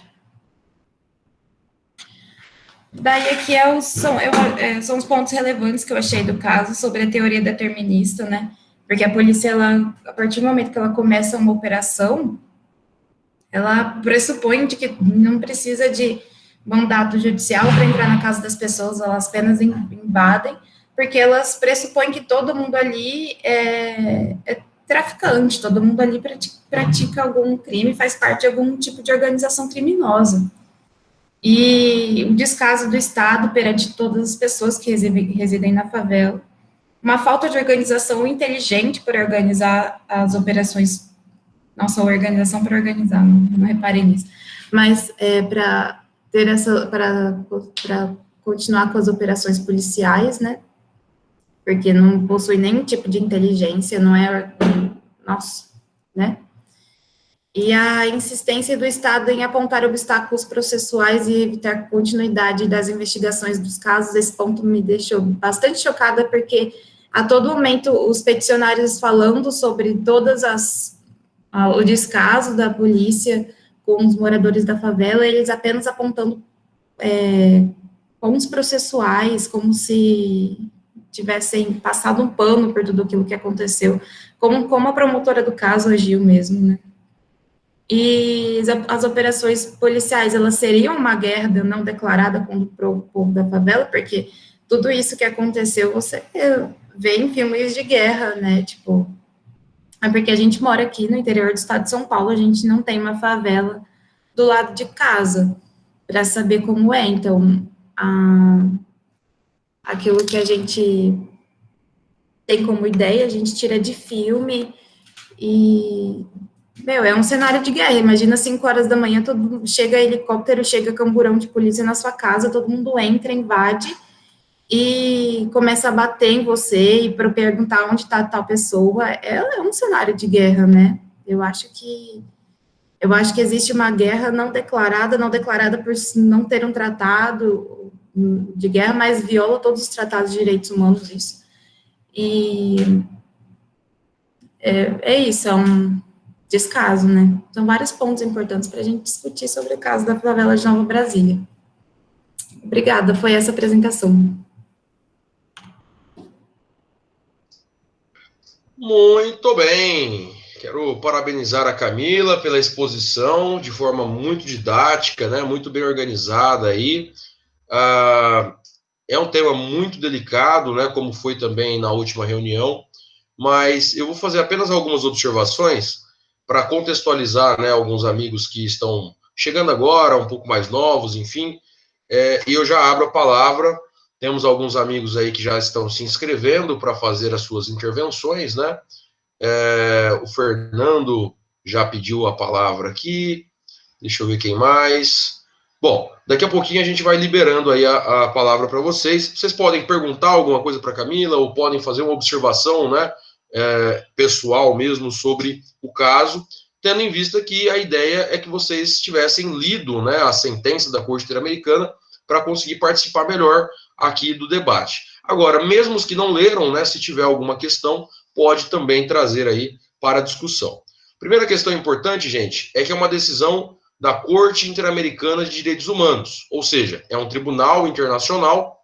Daí aqui são os pontos relevantes que eu achei do caso sobre a teoria determinista, né? Porque a polícia, a partir do momento que ela começa uma operação, ela pressupõe de que não precisa de mandato judicial para entrar na casa das pessoas, elas apenas invadem, porque elas pressupõem que todo mundo ali é traficante, todo mundo ali pratica algum crime, faz parte de algum tipo de organização criminosa. E o descaso do Estado perante todas as pessoas que residem na favela, uma falta de organização inteligente para organizar as operações, não só organização para organizar, não reparei nisso, mas para continuar com as operações policiais, né, porque não possui nenhum tipo de inteligência, não é, nossa, né, e a insistência do Estado em apontar obstáculos processuais e evitar continuidade das investigações dos casos, esse ponto me deixou bastante chocada, porque a todo momento os peticionários falando sobre o descaso da polícia com os moradores da favela, eles apenas apontando pontos processuais, como se tivessem passado um pano por tudo aquilo que aconteceu, como a promotora do caso agiu mesmo, né? E as operações policiais, elas seriam uma guerra não declarada contra o povo da favela, porque tudo isso que aconteceu, você vê em filmes de guerra, né, tipo, é porque a gente mora aqui no interior do estado de São Paulo, a gente não tem uma favela do lado de casa, para saber como é, então, aquilo que a gente tem como ideia, a gente tira de filme, e é um cenário de guerra. Imagina 5 horas da manhã, chega helicóptero, chega camburão de polícia na sua casa, todo mundo entra, invade e começa a bater em você e para perguntar onde está tal pessoa. É um cenário de guerra, né? Eu acho que existe uma guerra não declarada por não ter um tratado de guerra, mas viola todos os tratados de direitos humanos, isso. E isso, é um descaso, né? São vários pontos importantes para a gente discutir sobre o caso da favela de Nova Brasília. Obrigada, foi essa apresentação. Muito bem. Quero parabenizar a Camila pela exposição, de forma muito didática, né, muito bem organizada aí. É um tema muito delicado, né, como foi também na última reunião, mas eu vou fazer apenas algumas observações para contextualizar, né, alguns amigos que estão chegando agora, um pouco mais novos, enfim, e eu já abro a palavra. Temos alguns amigos aí que já estão se inscrevendo para fazer as suas intervenções, né? O Fernando já pediu a palavra aqui. Deixa eu ver quem mais. Bom, daqui a pouquinho a gente vai liberando aí a palavra para vocês. Vocês podem perguntar alguma coisa para a Camila ou podem fazer uma observação, né, pessoal mesmo sobre o caso, tendo em vista que a ideia é que vocês tivessem lido, né, a sentença da Corte Interamericana para conseguir participar melhor aqui do debate. Agora, mesmo os que não leram, né, se tiver alguma questão, pode também trazer aí para a discussão. Primeira questão importante, gente, é que é uma decisão da Corte Interamericana de Direitos Humanos, ou seja, é um tribunal internacional.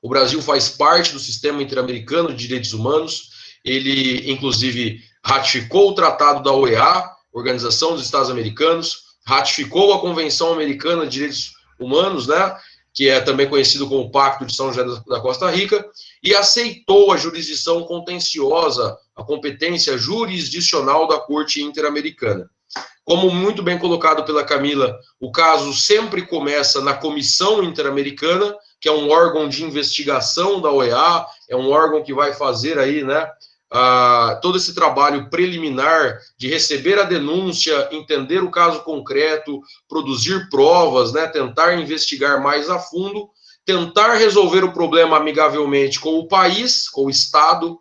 O Brasil faz parte do sistema interamericano de direitos humanos. Ele, inclusive, ratificou o Tratado da OEA, Organização dos Estados Americanos, ratificou a Convenção Americana de Direitos Humanos, né, que é também conhecido como Pacto de São José da Costa Rica, e aceitou a jurisdição contenciosa, a competência jurisdicional da Corte Interamericana. Como muito bem colocado pela Camila, o caso sempre começa na Comissão Interamericana, que é um órgão de investigação da OEA, é um órgão que vai fazer aí, né, todo esse trabalho preliminar de receber a denúncia, entender o caso concreto, produzir provas, né, tentar investigar mais a fundo, tentar resolver o problema amigavelmente com o país, com o Estado,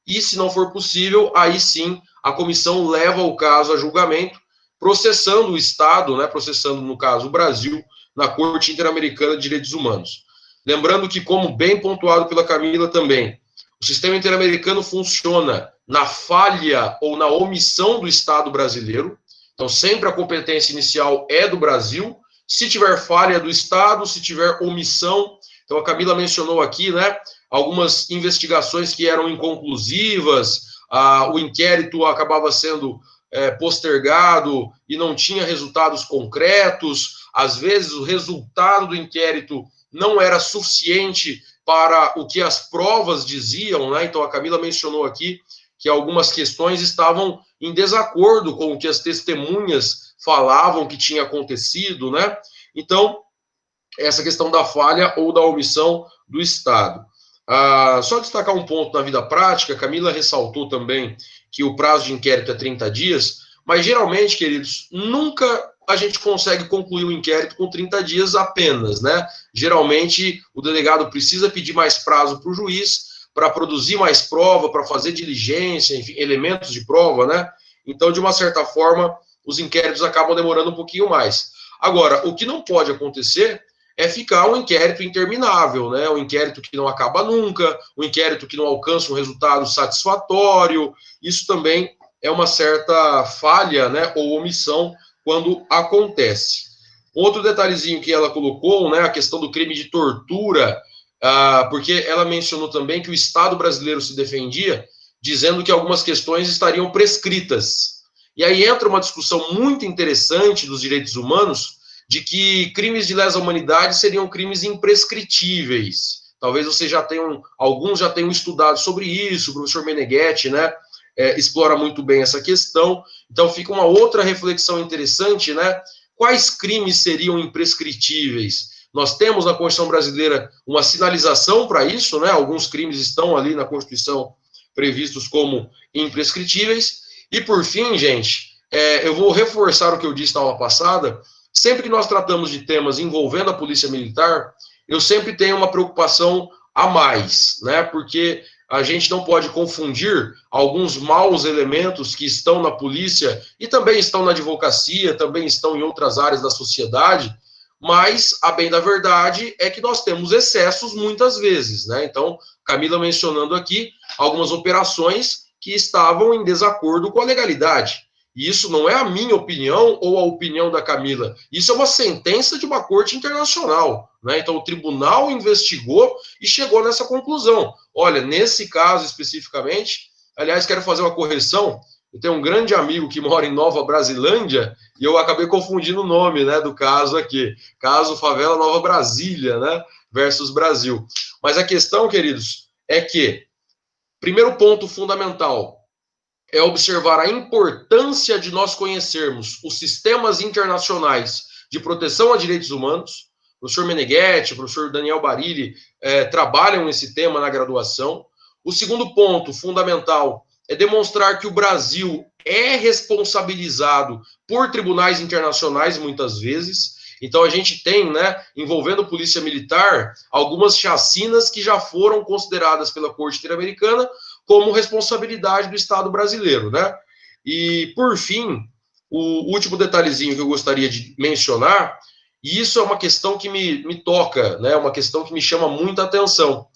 e se não for possível, aí sim a comissão leva o caso a julgamento, processando o Estado, né, processando, no caso, o Brasil, na Corte Interamericana de Direitos Humanos. Lembrando que, como bem pontuado pela Camila também, o sistema interamericano funciona na falha ou na omissão do Estado brasileiro. Então, sempre a competência inicial é do Brasil. Se tiver falha do Estado, se tiver omissão. Então, a Camila mencionou aqui, né, algumas investigações que eram inconclusivas, o inquérito acabava sendo postergado e não tinha resultados concretos. Às vezes, o resultado do inquérito não era suficiente para o que as provas diziam, né? Então, a Camila mencionou aqui que algumas questões estavam em desacordo com o que as testemunhas falavam que tinha acontecido, né? Então, essa questão da falha ou da omissão do Estado. Só destacar um ponto na vida prática, a Camila ressaltou também que o prazo de inquérito é 30 dias, mas geralmente, queridos, nunca a gente consegue concluir o inquérito com 30 dias apenas, né? Geralmente, o delegado precisa pedir mais prazo para o juiz, para produzir mais prova, para fazer diligência, enfim, elementos de prova, né? Então, de uma certa forma, os inquéritos acabam demorando um pouquinho mais. Agora, o que não pode acontecer é ficar um inquérito interminável, né? Um inquérito que não acaba nunca, um inquérito que não alcança um resultado satisfatório. Isso também é uma certa falha, né, ou omissão quando acontece. Outro detalhezinho que ela colocou, né, a questão do crime de tortura, porque ela mencionou também que o Estado brasileiro se defendia dizendo que algumas questões estariam prescritas. E aí entra uma discussão muito interessante dos direitos humanos de que crimes de lesa humanidade seriam crimes imprescritíveis. Talvez vocês já tenham, alguns já tenham estudado sobre isso, o professor Meneghetti, né, explora muito bem essa questão. Então fica uma outra reflexão interessante, né? Quais crimes seriam imprescritíveis? Nós temos na Constituição brasileira uma sinalização para isso, né? Alguns crimes estão ali na Constituição previstos como imprescritíveis. E por fim, gente, eu vou reforçar o que eu disse na aula passada. Sempre que nós tratamos de temas envolvendo a Polícia Militar, eu sempre tenho uma preocupação a mais, né? Porque a gente não pode confundir alguns maus elementos que estão na polícia e também estão na advocacia, também estão em outras áreas da sociedade, mas, a bem da verdade, é que nós temos excessos muitas vezes, né? Então, Camila mencionando aqui algumas operações que estavam em desacordo com a legalidade. E isso não é a minha opinião ou a opinião da Camila. Isso é uma sentença de uma corte internacional, né? Então, o tribunal investigou e chegou nessa conclusão. Olha, nesse caso especificamente, aliás, quero fazer uma correção. Eu tenho um grande amigo que mora em Nova Brasilândia e eu acabei confundindo o nome, né, do caso aqui. Caso Favela Nova Brasília, né, versus Brasil. Mas a questão, queridos, é que, primeiro ponto fundamental, é observar a importância de nós conhecermos os sistemas internacionais de proteção a direitos humanos. O professor Meneghetti, o professor Daniel Barilli trabalham esse tema na graduação. O segundo ponto fundamental é demonstrar que o Brasil é responsabilizado por tribunais internacionais, muitas vezes. Então, a gente tem, né, envolvendo Polícia Militar, algumas chacinas que já foram consideradas pela Corte Interamericana como responsabilidade do Estado brasileiro, né? E, por fim, o último detalhezinho que eu gostaria de mencionar, e isso é uma questão que me toca, né? Uma questão que me chama muita atenção.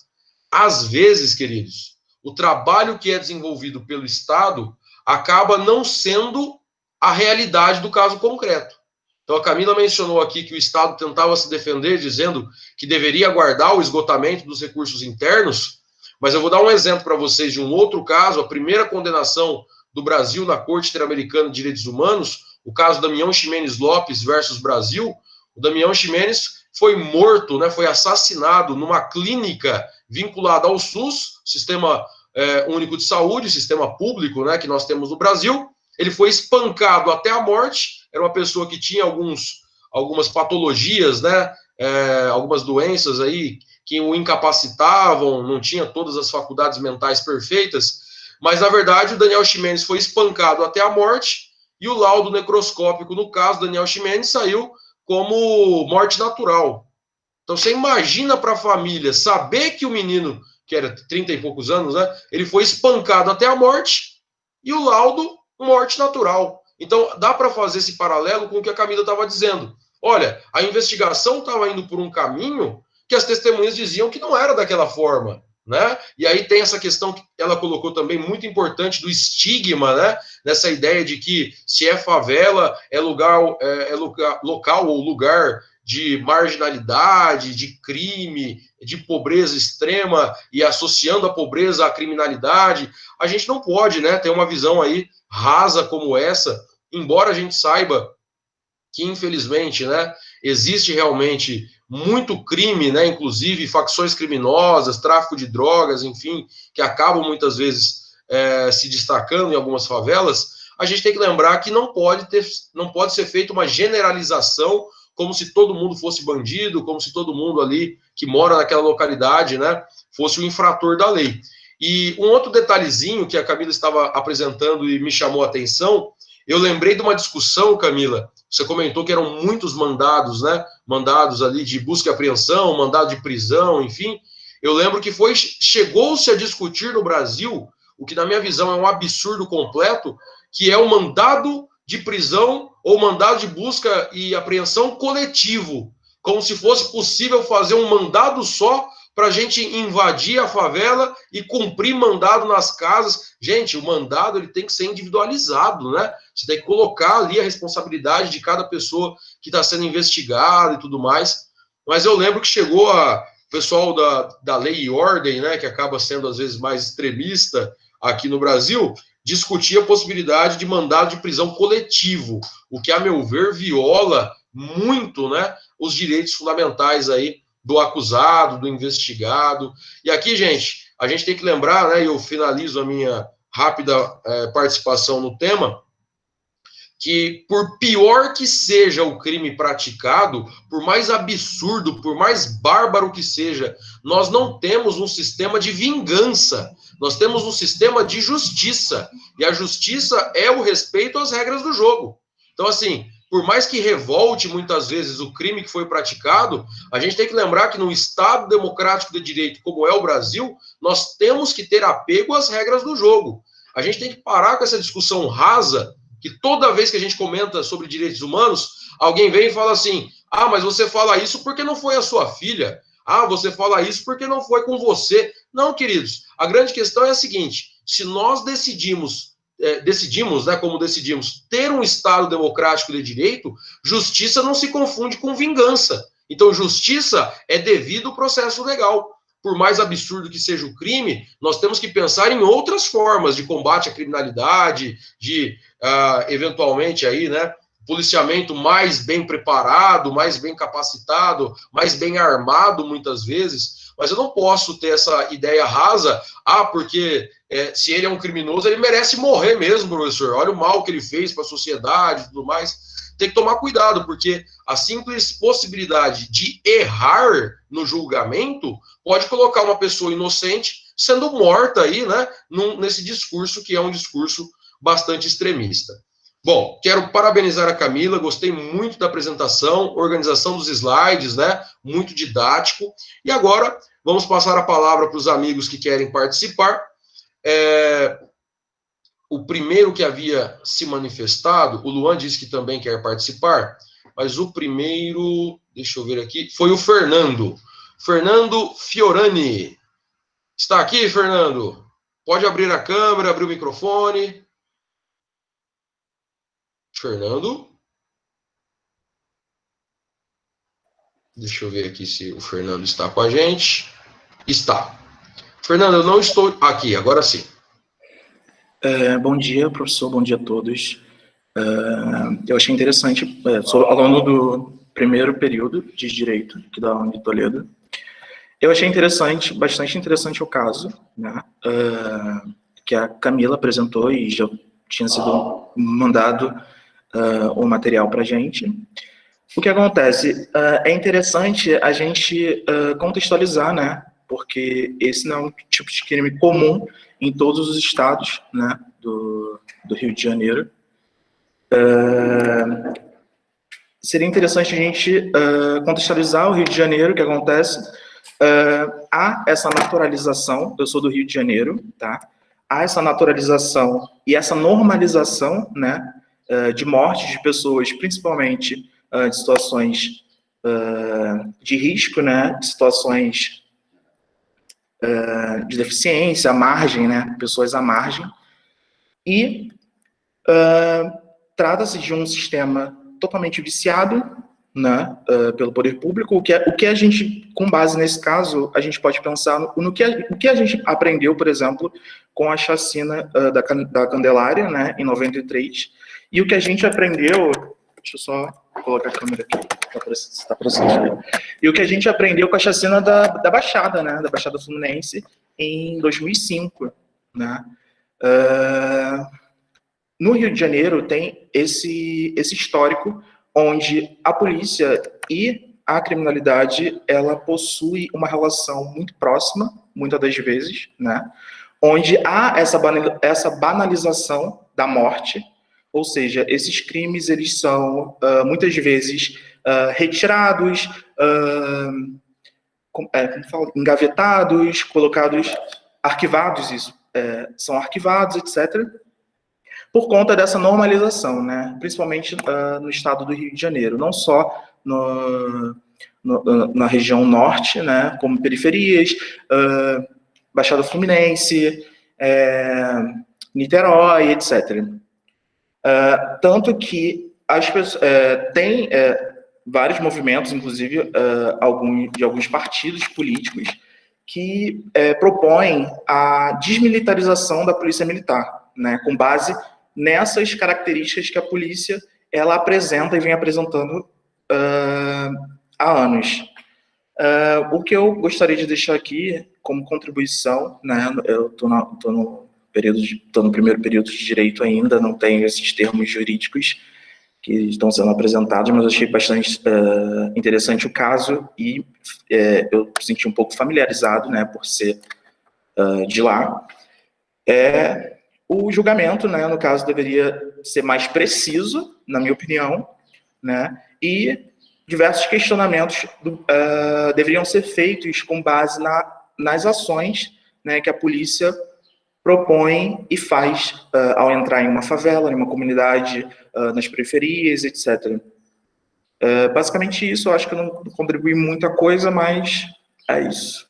Às vezes, queridos, o trabalho que é desenvolvido pelo Estado acaba não sendo a realidade do caso concreto. Então, a Camila mencionou aqui que o Estado tentava se defender, dizendo que deveria aguardar o esgotamento dos recursos internos, mas eu vou dar um exemplo para vocês de um outro caso, a primeira condenação do Brasil na Corte Interamericana de Direitos Humanos, o caso Damião Ximenes Lopes versus Brasil. O Damião Ximenes foi morto, né, foi assassinado numa clínica vinculada ao SUS, Sistema Único de Saúde, sistema público, né, que nós temos no Brasil. Ele foi espancado até a morte, era uma pessoa que tinha algumas patologias, né, algumas doenças aí que o incapacitavam, não tinha todas as faculdades mentais perfeitas, mas, na verdade, o Daniel Ximenes foi espancado até a morte e o laudo necroscópico, no caso do Daniel Ximenes, saiu como morte natural. Então, você imagina para a família saber que o menino, que era 30 e poucos anos, né, ele foi espancado até a morte e o laudo, morte natural. Então, dá para fazer esse paralelo com o que a Camila estava dizendo. Olha, a investigação estava indo por um caminho que as testemunhas diziam que não era daquela forma, né? E aí tem essa questão que ela colocou também muito importante do estigma, né? Nessa ideia de que se é favela, é local ou lugar de marginalidade, de crime, de pobreza extrema e associando a pobreza à criminalidade. A gente não pode, né, ter uma visão aí rasa como essa, embora a gente saiba que, infelizmente, né, existe realmente muito crime, né, inclusive facções criminosas, tráfico de drogas, enfim, que acabam muitas vezes se destacando em algumas favelas. A gente tem que lembrar que não pode ser feita uma generalização como se todo mundo fosse bandido, como se todo mundo ali que mora naquela localidade, né, fosse o infrator da lei. E um outro detalhezinho que a Camila estava apresentando e me chamou a atenção, eu lembrei de uma discussão, Camila, você comentou que eram muitos mandados, né, mandados ali de busca e apreensão, mandado de prisão, enfim. Eu lembro que chegou-se a discutir no Brasil, o que na minha visão é um absurdo completo, que é o mandado de prisão ou mandado de busca e apreensão coletivo, como se fosse possível fazer um mandado só para a gente invadir a favela e cumprir mandado nas casas. Gente, o mandado ele tem que ser individualizado, né? Você tem que colocar ali a responsabilidade de cada pessoa que está sendo investigada e tudo mais. Mas eu lembro que chegou o pessoal da Lei e Ordem, né, que acaba sendo às vezes mais extremista aqui no Brasil, discutir a possibilidade de mandado de prisão coletivo, o que, a meu ver, viola muito, né, os direitos fundamentais aí do acusado, do investigado. E aqui, gente, a gente tem que lembrar, né, e eu finalizo a minha rápida participação no tema, que por pior que seja o crime praticado, por mais absurdo, por mais bárbaro que seja, nós não temos um sistema de vingança, nós temos um sistema de justiça, e a justiça é o respeito às regras do jogo. Então, assim, por mais que revolte muitas vezes o crime que foi praticado, a gente tem que lembrar que no Estado democrático de direito, como é o Brasil, nós temos que ter apego às regras do jogo. A gente tem que parar com essa discussão rasa, que toda vez que a gente comenta sobre direitos humanos, alguém vem e fala assim, mas você fala isso porque não foi a sua filha, você fala isso porque não foi com você. Não, queridos, a grande questão é a seguinte, se nós decidimos, né, como decidimos, ter um Estado democrático de direito, justiça não se confunde com vingança. Então, justiça é devido ao processo legal. por mais absurdo que seja o crime, nós temos que pensar em outras formas de combate à criminalidade, de, eventualmente, aí, né, policiamento mais bem preparado, mais bem capacitado, mais bem armado, muitas vezes. Mas eu não posso ter essa ideia rasa, porque se ele é um criminoso, ele merece morrer mesmo, professor. Olha o mal que ele fez para a sociedade e tudo mais. Tem que tomar cuidado, porque a simples possibilidade de errar no julgamento pode colocar uma pessoa inocente sendo morta aí, né, nesse discurso que é um discurso bastante extremista. Bom, quero parabenizar a Camila, gostei muito da apresentação, organização dos slides, né, muito didático. E agora, vamos passar a palavra para os amigos que querem participar. O primeiro que havia se manifestado, o Luan disse que também quer participar, mas o primeiro, deixa eu ver aqui, foi o Fernando. Fernando Fiorani. Está aqui, Fernando? Pode abrir a câmera, abrir o microfone. Fernando? Deixa eu ver aqui se o Fernando está com a gente. Está. Fernando, eu não estou aqui, agora sim. Bom dia, professor, bom dia a todos. Eu achei interessante, sou aluno do primeiro período de Direito, aqui da Uni de Toledo. Eu achei interessante, bastante interessante o caso, né, que a Camila apresentou e já tinha sido mandado o material para a gente. O que acontece? É interessante a gente contextualizar, né, porque esse não é um tipo de crime comum em todos os estados, né, do Rio de Janeiro. Seria interessante a gente contextualizar o Rio de Janeiro, o que acontece. Há essa naturalização, eu sou do Rio de Janeiro, tá? Há essa naturalização e essa normalização, né, de morte de pessoas, principalmente de situações de risco, né, de situações de deficiência, à margem, né, pessoas à margem, e trata-se de um sistema totalmente viciado, né, pelo poder público. O que a gente, com base nesse caso, a gente pode pensar no que a gente aprendeu, por exemplo, com a chacina da Candelária, né, em 93, e o que a gente aprendeu, deixa eu só colocar a câmera aqui, está aparecendo. E o que a gente aprendeu com a chacina da Baixada, né, da Baixada Fluminense, em 2005, né. No Rio de Janeiro tem esse histórico onde a polícia e a criminalidade, ela possui uma relação muito próxima, muitas das vezes, né, onde há essa banalização da morte, ou seja, esses crimes, eles são, muitas vezes, retirados, engavetados, colocados, arquivados, são arquivados, etc., por conta dessa normalização, né? Principalmente no estado do Rio de Janeiro, não só na região norte, né, como periferias, Baixada Fluminense, Niterói, etc. Tanto que as pessoas, tem vários movimentos, inclusive de alguns partidos políticos, que propõem a desmilitarização da polícia militar, né, com base nessas características que a polícia ela apresenta e vem apresentando há anos. O que eu gostaria de deixar aqui como contribuição, né, eu estou no primeiro período de Direito ainda, não tenho esses termos jurídicos que estão sendo apresentados, mas eu achei bastante interessante o caso e eu me senti um pouco familiarizado, né, por ser de lá. O julgamento, né, no caso, deveria ser mais preciso, na minha opinião, né, e diversos questionamentos deveriam ser feitos com base nas ações, né, que a polícia propõe e faz ao entrar em uma favela, em uma comunidade, nas periferias, etc. Basicamente isso, eu acho que eu não contribuí muita coisa, mas é isso.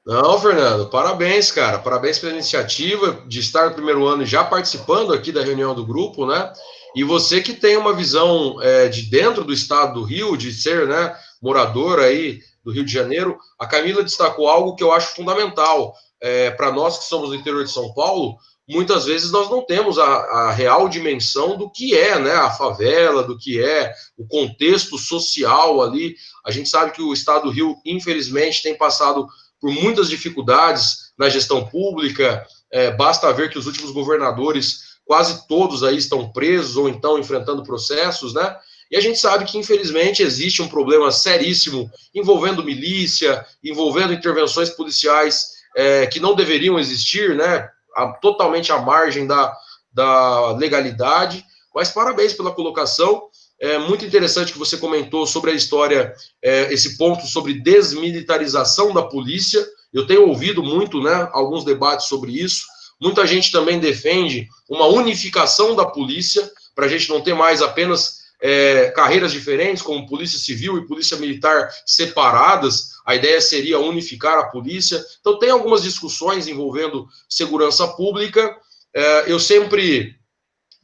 Não, Fernando, parabéns, cara. Parabéns pela iniciativa de estar no primeiro ano já participando aqui da reunião do grupo, né? E você que tem uma visão de dentro do estado do Rio, de ser, né, morador aí do Rio de Janeiro, a Camila destacou algo que eu acho fundamental. Para nós que somos do interior de São Paulo, muitas vezes nós não temos a real dimensão do que é, né, a favela, do que é o contexto social ali. A gente sabe que o estado do Rio, infelizmente, tem passado por muitas dificuldades na gestão pública. Basta ver que os últimos governadores, quase todos aí estão presos ou então enfrentando processos, né? E a gente sabe que, infelizmente, existe um problema seríssimo envolvendo milícia, envolvendo intervenções policiais que não deveriam existir, né? Totalmente à margem da legalidade. Mas parabéns pela colocação. É muito interessante que você comentou sobre a história, esse ponto sobre desmilitarização da polícia. Eu tenho ouvido muito, né, alguns debates sobre isso. Muita gente também defende uma unificação da polícia, para a gente não ter mais apenas carreiras diferentes, como polícia civil e polícia militar separadas. A ideia seria unificar a polícia. Então, tem algumas discussões envolvendo segurança pública. Eu sempre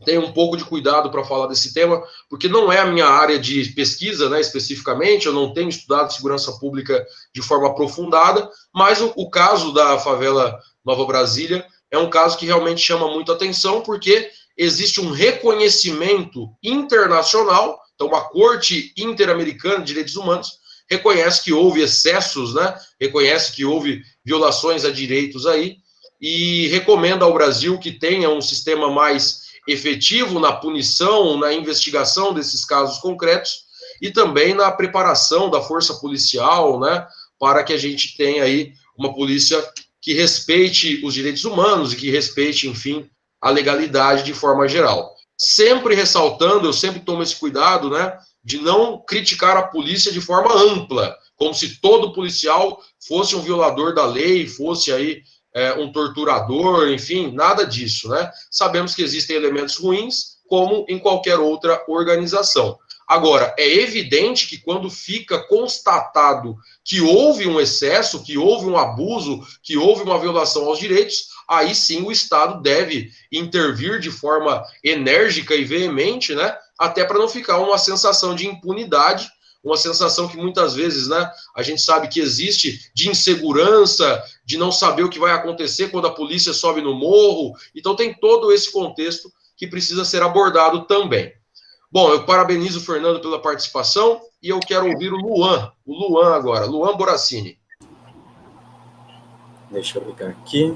tenho um pouco de cuidado para falar desse tema, porque não é a minha área de pesquisa, né, especificamente. Eu não tenho estudado segurança pública de forma aprofundada, mas o caso da favela Nova Brasília é um caso que realmente chama muito atenção, porque existe um reconhecimento internacional. Então, uma Corte Interamericana de Direitos Humanos reconhece que houve excessos, né? Reconhece que houve violações a direitos aí, e recomenda ao Brasil que tenha um sistema mais efetivo na punição, na investigação desses casos concretos, e também na preparação da força policial, né? Para que a gente tenha aí uma polícia que respeite os direitos humanos e que respeite, enfim, a legalidade de forma geral. Sempre ressaltando, eu sempre tomo esse cuidado, né, de não criticar a polícia de forma ampla, como se todo policial fosse um violador da lei, fosse aí um torturador, enfim, nada disso, né? Sabemos que existem elementos ruins, como em qualquer outra organização. Agora, é evidente que quando fica constatado que houve um excesso, que houve um abuso, que houve uma violação aos direitos, aí sim o Estado deve intervir de forma enérgica e veemente, né? Até para não ficar uma sensação de impunidade, uma sensação que muitas vezes, né, a gente sabe que existe de insegurança, de não saber o que vai acontecer quando a polícia sobe no morro. Então tem todo esse contexto que precisa ser abordado também. Bom, eu parabenizo o Fernando pela participação e eu quero ouvir o Luan agora. Luan Boracini. Deixa eu ligar aqui.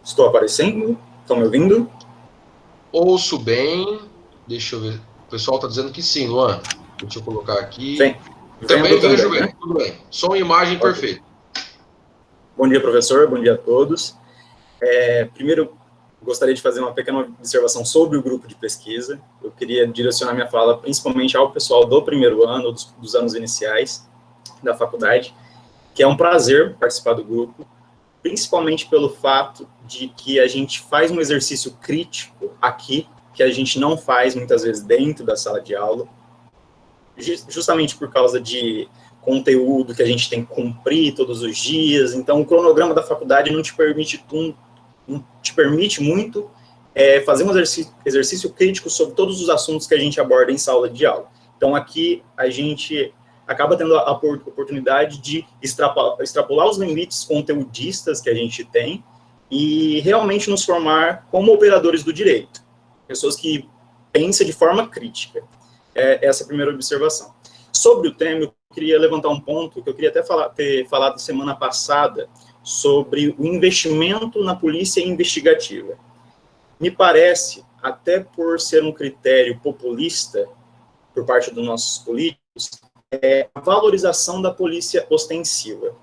Estou aparecendo? Estão me ouvindo? Ouço bem. Deixa eu ver. O pessoal está dizendo que sim, Luan. Deixa eu colocar aqui. Também vejo bem, né? Tudo bem. Som e imagem perfeito. Bom dia, professor. Bom dia a todos. Primeiro, gostaria de fazer uma pequena observação sobre o grupo de pesquisa. Eu queria direcionar minha fala principalmente ao pessoal do primeiro ano, dos anos iniciais da faculdade, que é um prazer participar do grupo, principalmente pelo fato de que a gente faz um exercício crítico aqui, que a gente não faz muitas vezes dentro da sala de aula, justamente por causa de conteúdo que a gente tem que cumprir todos os dias. Então, o cronograma da faculdade não te permite muito fazer um exercício crítico sobre todos os assuntos que a gente aborda em sala de aula. Então, aqui a gente acaba tendo a oportunidade de extrapolar os limites conteudistas que a gente tem e realmente nos formar como operadores do direito, pessoas que pensam de forma crítica. Essa é a primeira observação. Sobre o tema, eu queria levantar um ponto que eu queria até ter falado semana passada sobre o investimento na polícia investigativa. Me parece, até por ser um critério populista por parte dos nossos políticos, a valorização da polícia ostensiva,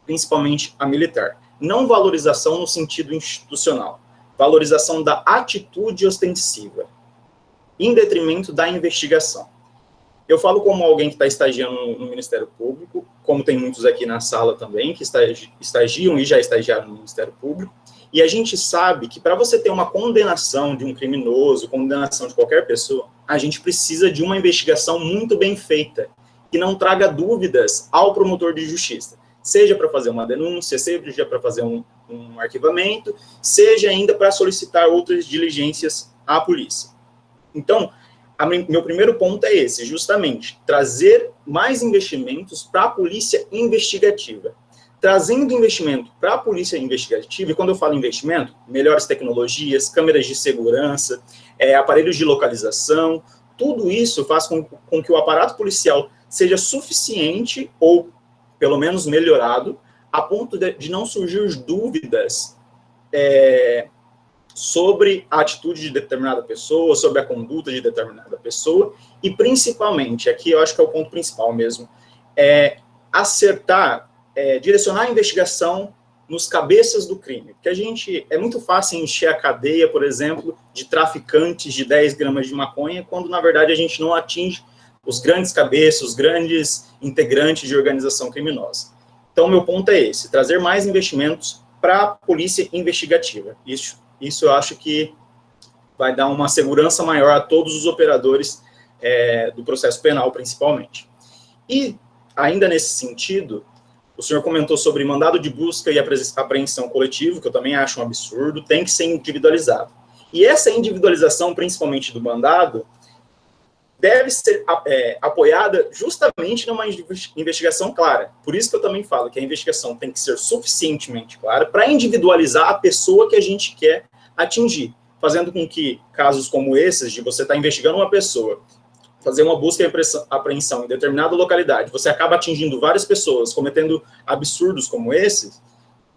principalmente a militar. Não valorização no sentido institucional, valorização da atitude ostensiva, em detrimento da investigação. Eu falo como alguém que está estagiando no Ministério Público, como tem muitos aqui na sala também, que estagiam e já estagiaram no Ministério Público, e a gente sabe que para você ter uma condenação de um criminoso, condenação de qualquer pessoa, a gente precisa de uma investigação muito bem feita, que não traga dúvidas ao promotor de justiça, seja para fazer uma denúncia, seja para fazer um arquivamento, seja ainda para solicitar outras diligências à polícia. Então, meu primeiro ponto é esse, justamente, trazer mais investimentos para a polícia investigativa. Trazendo investimento para a polícia investigativa, e quando eu falo investimento, melhores tecnologias, câmeras de segurança, aparelhos de localização, tudo isso faz com que o aparato policial seja suficiente, ou pelo menos melhorado, a ponto de não surgir dúvidas sobre a atitude de determinada pessoa, sobre a conduta de determinada pessoa, e principalmente, aqui eu acho que é o ponto principal mesmo, acertar, direcionar a investigação nos cabeças do crime. Porque é muito fácil encher a cadeia, por exemplo, de traficantes de 10 gramas de maconha, quando na verdade a gente não atinge os grandes cabeças, os grandes integrantes de organização criminosa. Então, meu ponto é esse, trazer mais investimentos para a polícia investigativa. Isso eu acho que vai dar uma segurança maior a todos os operadores do processo penal, principalmente. E, ainda nesse sentido, o senhor comentou sobre mandado de busca e apreensão coletivo, que eu também acho um absurdo, tem que ser individualizado. E essa individualização, principalmente do mandado, deve ser apoiada justamente numa investigação clara. Por isso que eu também falo que a investigação tem que ser suficientemente clara para individualizar a pessoa que a gente quer atingir, fazendo com que casos como esses, de você estar investigando uma pessoa, fazer uma busca e apreensão em determinada localidade, você acaba atingindo várias pessoas, cometendo absurdos como esses,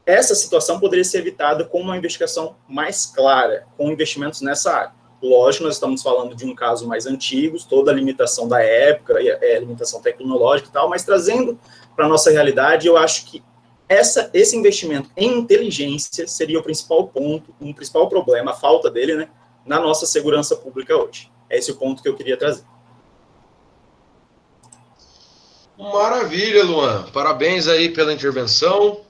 essa situação poderia ser evitada com uma investigação mais clara, com investimentos nessa área. Lógico, nós estamos falando de um caso mais antigo, toda a limitação da época, limitação tecnológica e tal, mas trazendo para a nossa realidade, eu acho que esse investimento em inteligência seria o principal ponto, um principal problema, a falta dele, né, na nossa segurança pública hoje. É esse o ponto que eu queria trazer. Maravilha, Luan. Parabéns aí pela intervenção.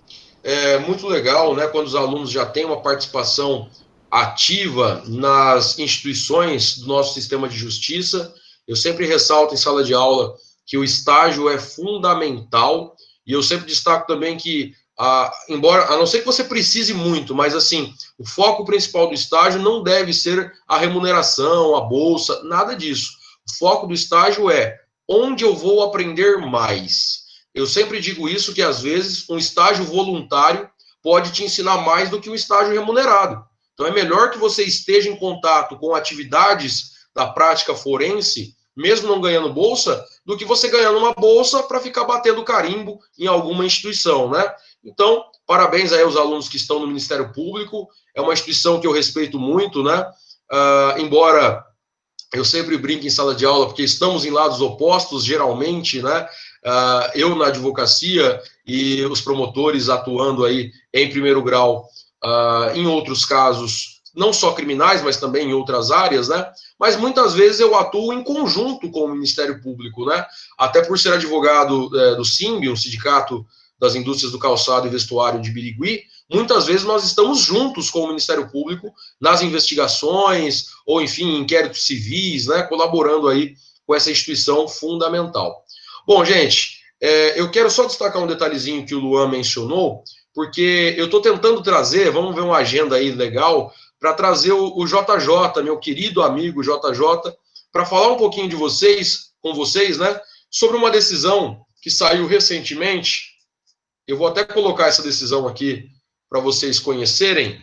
É muito legal, né, quando os alunos já têm uma participação ativa nas instituições do nosso sistema de justiça. Eu sempre ressalto em sala de aula que o estágio é fundamental, e eu sempre destaco também que, embora, a não ser que você precise muito, mas assim, o foco principal do estágio não deve ser a remuneração, a bolsa, nada disso. O foco do estágio é onde eu vou aprender mais. Eu sempre digo isso, que às vezes um estágio voluntário pode te ensinar mais do que um estágio remunerado. Então é melhor que você esteja em contato com atividades da prática forense, mesmo não ganhando bolsa, do que você ganhando uma bolsa para ficar batendo carimbo em alguma instituição, né? Então, parabéns aí aos alunos que estão no Ministério Público, é uma instituição que eu respeito muito, né? Embora eu sempre brinco em sala de aula, porque estamos em lados opostos, geralmente, né? Eu na advocacia e os promotores atuando aí em primeiro grau, em outros casos, não só criminais, mas também em outras áreas, né? Mas muitas vezes eu atuo em conjunto com o Ministério Público, né? Até por ser advogado do SIMB, um sindicato das indústrias do calçado e vestuário de Birigui, muitas vezes nós estamos juntos com o Ministério Público nas investigações, ou enfim, inquéritos civis, né? Colaborando aí com essa instituição fundamental. Bom, gente, eu quero só destacar um detalhezinho que o Luan mencionou, porque eu estou tentando trazer, vamos ver uma agenda aí legal, para trazer o JJ, meu querido amigo JJ, para falar um pouquinho com vocês, né, sobre uma decisão que saiu recentemente. Eu vou até colocar essa decisão aqui para vocês conhecerem,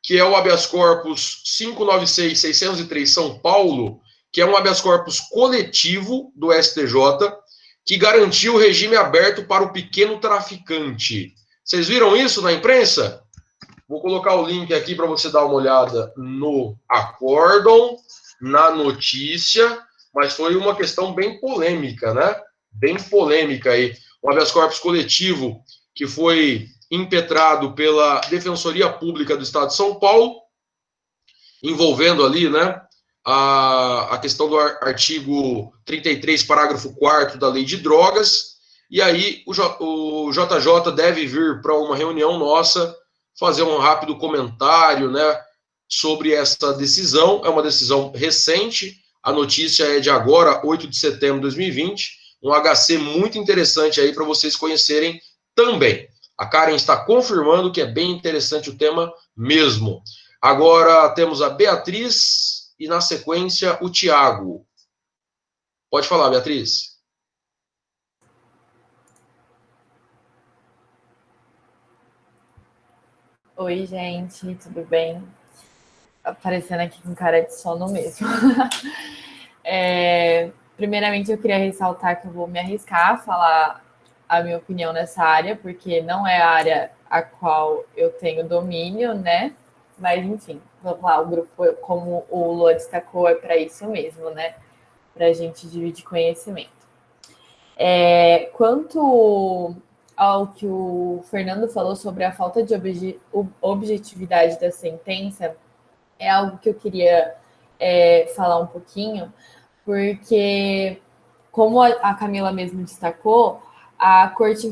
que é o habeas corpus 596-603 São Paulo, que é um habeas corpus coletivo do STJ, que garantiu o regime aberto para o pequeno traficante. Vocês viram isso na imprensa? Vou colocar o link aqui para você dar uma olhada no acórdão, na notícia, mas foi uma questão bem polêmica, né? Bem polêmica aí. Um habeas corpus coletivo que foi impetrado pela Defensoria Pública do Estado de São Paulo, envolvendo ali, né, a questão do artigo 33, parágrafo 4º da Lei de Drogas, e aí o JJ deve vir para uma reunião nossa, fazer um rápido comentário, né, sobre essa decisão. É uma decisão recente, a notícia é de agora, 8 de setembro de 2020, um HC muito interessante aí para vocês conhecerem também. A Karen está confirmando que é bem interessante o tema mesmo. Agora temos a Beatriz e, na sequência, o Tiago. Pode falar, Beatriz. Oi, gente, tudo bem? Aparecendo aqui com cara de sono mesmo. Primeiramente, eu queria ressaltar que eu vou me arriscar a falar a minha opinião nessa área, porque não é a área a qual eu tenho domínio, né? Mas, enfim, vamos lá, o grupo, como o Lua destacou, é para isso mesmo, né? Para a gente dividir conhecimento. Quanto ao que o Fernando falou sobre a falta de objetividade da sentença, é algo que eu queria falar um pouquinho, porque, como a Camila mesmo destacou, a Corte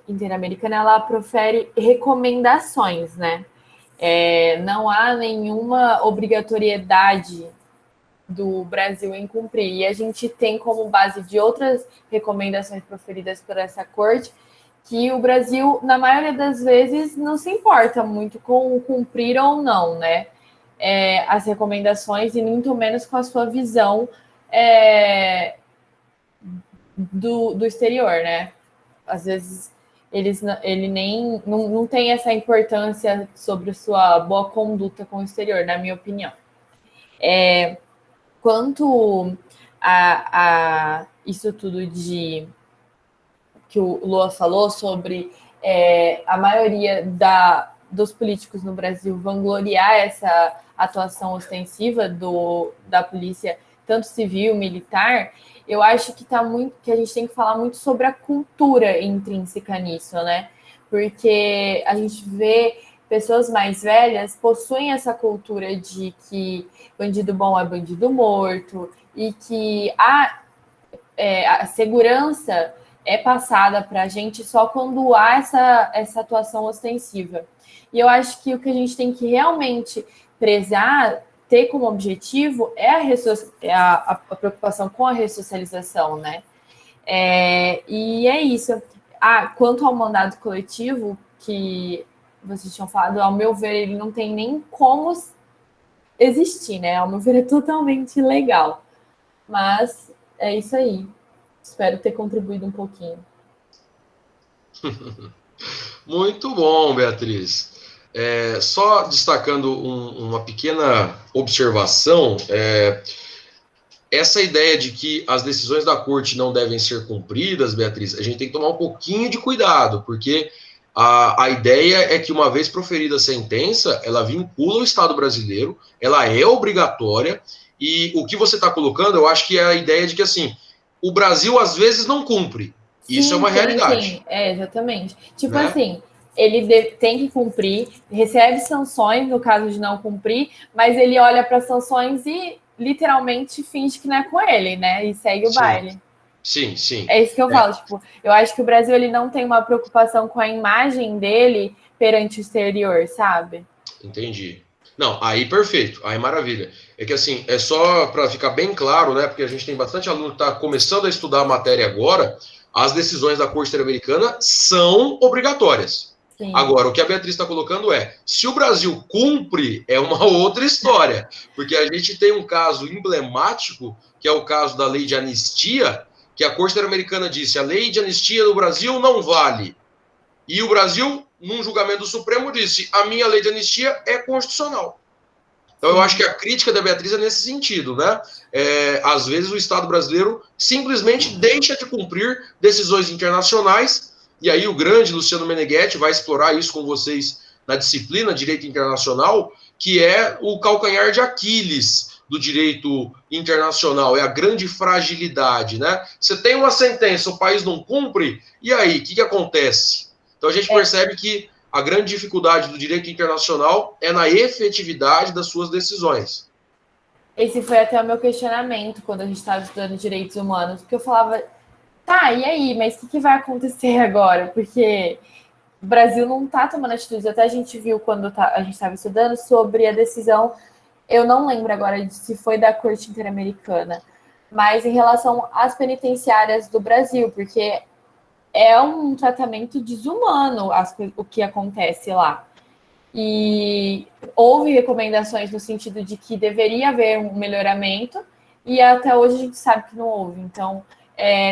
Interamericana, ela profere recomendações, né? Não há nenhuma obrigatoriedade do Brasil em cumprir. E a gente tem como base de outras recomendações proferidas por essa corte que o Brasil, na maioria das vezes, não se importa muito com cumprir ou não, né? As recomendações e muito menos com a sua visão do exterior, né? Às vezes ele nem não tem essa importância sobre sua boa conduta com o exterior, na minha opinião. Quanto a isso tudo que o Lua falou sobre a maioria dos políticos no Brasil vangloriar essa atuação ostensiva da polícia, tanto civil, militar, eu acho que que a gente tem que falar muito sobre a cultura intrínseca nisso, né? Porque a gente vê pessoas mais velhas possuem essa cultura de que bandido bom é bandido morto e que a segurança é passada para a gente só quando há essa atuação ostensiva. E eu acho que o que a gente tem que realmente prezar, ter como objetivo, é a preocupação com a ressocialização, né? E é isso. Quanto ao mandado coletivo, que vocês tinham falado, ao meu ver, ele não tem nem como existir, né? Ao meu ver, é totalmente ilegal. Mas é isso aí. Espero ter contribuído um pouquinho. Muito bom, Beatriz. Só destacando uma pequena observação, essa ideia de que as decisões da corte não devem ser cumpridas, Beatriz, a gente tem que tomar um pouquinho de cuidado, porque a ideia é que, uma vez proferida a sentença, ela vincula o Estado brasileiro, ela é obrigatória, e o que você está colocando, eu acho que é a ideia de que, assim, o Brasil às vezes não cumpre. Isso é uma realidade. Sim, exatamente. Tipo, né? Assim, ele tem que cumprir, recebe sanções no caso de não cumprir, mas ele olha para as sanções e literalmente finge que não é com ele, né? E segue o baile. Sim, sim. É isso que eu falo, tipo, eu acho que o Brasil ele não tem uma preocupação com a imagem dele perante o exterior, sabe? Entendi. Não, aí perfeito, aí maravilha. É que assim, é só para ficar bem claro, né? Porque a gente tem bastante aluno que está começando a estudar a matéria agora, as decisões da Corte Interamericana são obrigatórias. Sim. Agora, o que a Beatriz está colocando se o Brasil cumpre, é uma outra história. Porque a gente tem um caso emblemático, que é o caso da lei de anistia, que a Corte Interamericana disse: a lei de anistia do Brasil não vale. E o Brasil, num julgamento do Supremo, disse: a minha lei de anistia é constitucional. Então, eu acho que a crítica da Beatriz é nesse sentido, né? Às vezes o Estado brasileiro simplesmente deixa de cumprir decisões internacionais, e aí o grande Luciano Meneghetti vai explorar isso com vocês na disciplina Direito Internacional, que é o calcanhar de Aquiles do direito internacional, é a grande fragilidade, né? Você tem uma sentença, o país não cumpre, e aí, o que acontece? Então a gente percebe que a grande dificuldade do direito internacional é na efetividade das suas decisões. Esse foi até o meu questionamento quando a gente estava estudando direitos humanos, porque eu falava, tá, e aí, mas o que vai acontecer agora? Porque o Brasil não está tomando atitudes. Até a gente viu quando a gente estava estudando sobre a decisão, eu não lembro agora se foi da Corte Interamericana, mas em relação às penitenciárias do Brasil, porque é um tratamento desumano o que acontece lá. e houve recomendações no sentido de que deveria haver um melhoramento, e até hoje a gente sabe que não houve. Então,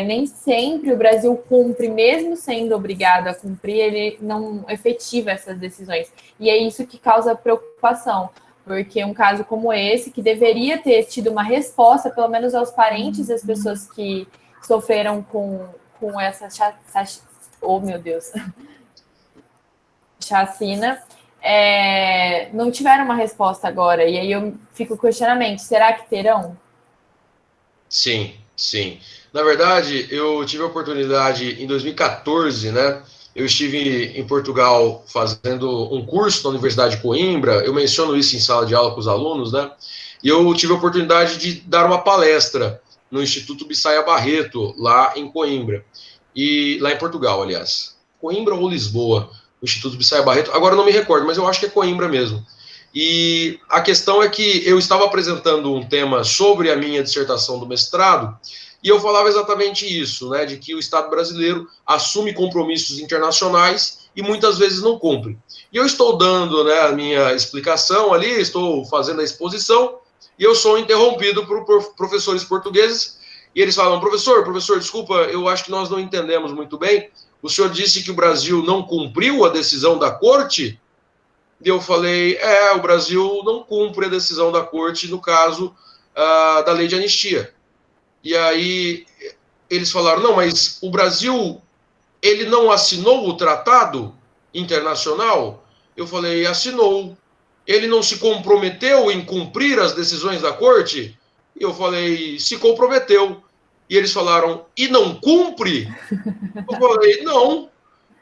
nem sempre o Brasil cumpre, mesmo sendo obrigado a cumprir, ele não efetiva essas decisões. E é isso que causa preocupação, porque um caso como esse, que deveria ter tido uma resposta, pelo menos aos parentes das pessoas que sofreram com essa oh, meu Deus, chacina, não tiveram uma resposta agora. E aí eu fico com questionamento, será que terão? Sim, sim. Na verdade, eu tive a oportunidade em 2014, né? Eu estive em Portugal fazendo um curso na Universidade de Coimbra, eu menciono isso em sala de aula com os alunos, né? E eu tive a oportunidade de dar uma palestra no Instituto Bissaia Barreto, lá em Coimbra, e lá em Portugal, aliás. Coimbra ou Lisboa, o Instituto Bissaia Barreto, agora eu não me recordo, mas eu acho que é Coimbra mesmo. E a questão é que eu estava apresentando um tema sobre a minha dissertação do mestrado, e eu falava exatamente isso, né, de que o Estado brasileiro assume compromissos internacionais e muitas vezes não cumpre. E eu estou dando, né, a minha explicação ali, estou fazendo a exposição, e eu sou interrompido por professores portugueses, e eles falam, professor, desculpa, eu acho que nós não entendemos muito bem, o senhor disse que o Brasil não cumpriu a decisão da corte? E eu falei, o Brasil não cumpre a decisão da corte no caso da lei de anistia. E aí eles falaram, não, mas o Brasil, ele não assinou o tratado internacional? Eu falei, assinou. Ele não se comprometeu em cumprir as decisões da corte? Eu falei, se comprometeu. E eles falaram, e não cumpre? Eu falei, não.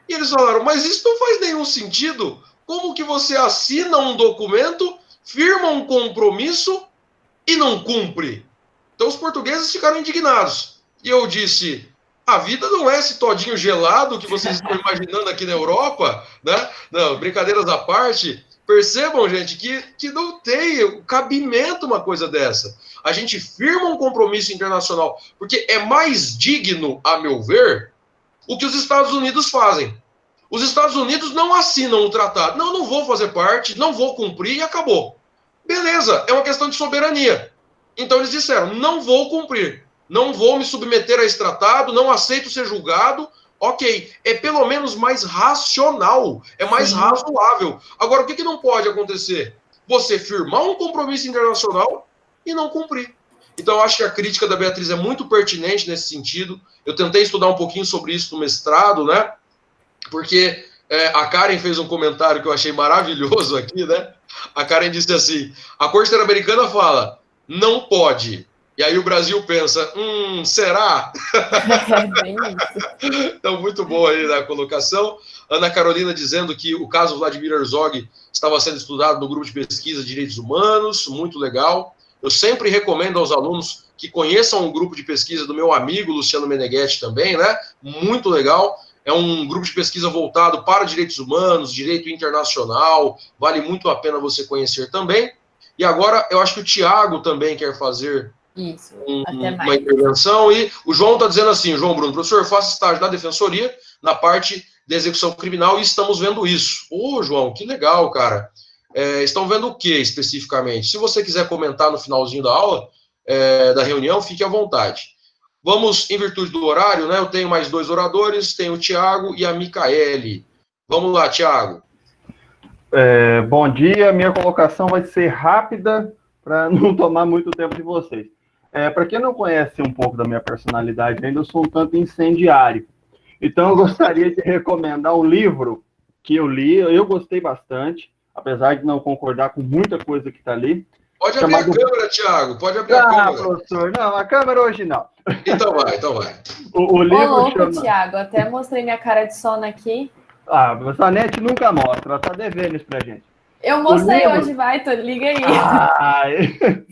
E eles falaram, mas isso não faz nenhum sentido. Como que você assina um documento, firma um compromisso e não cumpre? Então os portugueses ficaram indignados. E eu disse, a vida não é esse todinho gelado que vocês estão imaginando aqui na Europa, né? Não, brincadeiras à parte. Percebam, gente, que não tem cabimento uma coisa dessa. A gente firma um compromisso internacional, porque é mais digno, a meu ver, o que os Estados Unidos fazem. Os Estados Unidos não assinam o tratado. Não vou fazer parte, não vou cumprir e acabou. Beleza, é uma questão de soberania. Então eles disseram, não vou cumprir, não vou me submeter a esse tratado, não aceito ser julgado. Ok, é pelo menos mais racional, é mais razoável. Agora, o que não pode acontecer? Você firmar um compromisso internacional e não cumprir. Então, eu acho que a crítica da Beatriz é muito pertinente nesse sentido. Eu tentei estudar um pouquinho sobre isso no mestrado, né? Porque a Karen fez um comentário que eu achei maravilhoso aqui, né? A Karen disse assim, a Corte Interamericana fala, não pode. E aí o Brasil pensa, será? Bem isso. Então, muito boa aí na colocação. Ana Carolina dizendo que o caso Vladimir Herzog estava sendo estudado no grupo de pesquisa de direitos humanos, muito legal. Eu sempre recomendo aos alunos que conheçam o grupo de pesquisa do meu amigo Luciano Meneghetti também, né? Muito legal. É um grupo de pesquisa voltado para direitos humanos, direito internacional, vale muito a pena você conhecer também. E agora, eu acho que o Tiago também quer fazer uma intervenção. E o João está dizendo assim, João Bruno, professor, eu faço estágio na Defensoria, na parte de execução criminal, e estamos vendo isso. Ô, João, que legal, cara. Estão vendo o que especificamente? Se você quiser comentar no finalzinho da aula, da reunião, fique à vontade. Vamos, em virtude do horário, né? Eu tenho mais 2 oradores, tenho o Tiago e a Micaele. Vamos lá, Tiago. Bom dia, minha colocação vai ser rápida para não tomar muito tempo de vocês. Para quem não conhece um pouco da minha personalidade ainda, eu sou um tanto incendiário. Então, eu gostaria de recomendar um livro que eu li, eu gostei bastante, apesar de não concordar com muita coisa que está ali. Pode abrir a câmera, Tiago, pode abrir a câmera. Professor, não, a câmera original. Então vai. O livro louco, chama... Tiago, até mostrei minha cara de sono aqui. A Sanete nunca mostra, ela tá devendo isso pra gente. Eu mostrei hoje, vai, liga aí.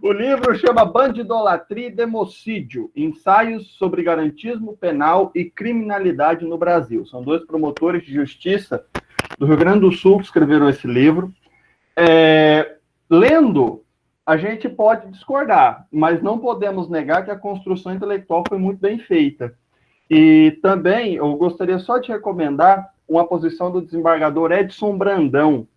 O livro chama Bandidolatria e Democídio, Ensaios sobre Garantismo Penal e Criminalidade no Brasil. São 2 promotores de justiça do Rio Grande do Sul que escreveram esse livro. Lendo, a gente pode discordar, mas não podemos negar que a construção intelectual foi muito bem feita. E também eu gostaria só de recomendar uma posição do desembargador Edson Brandão.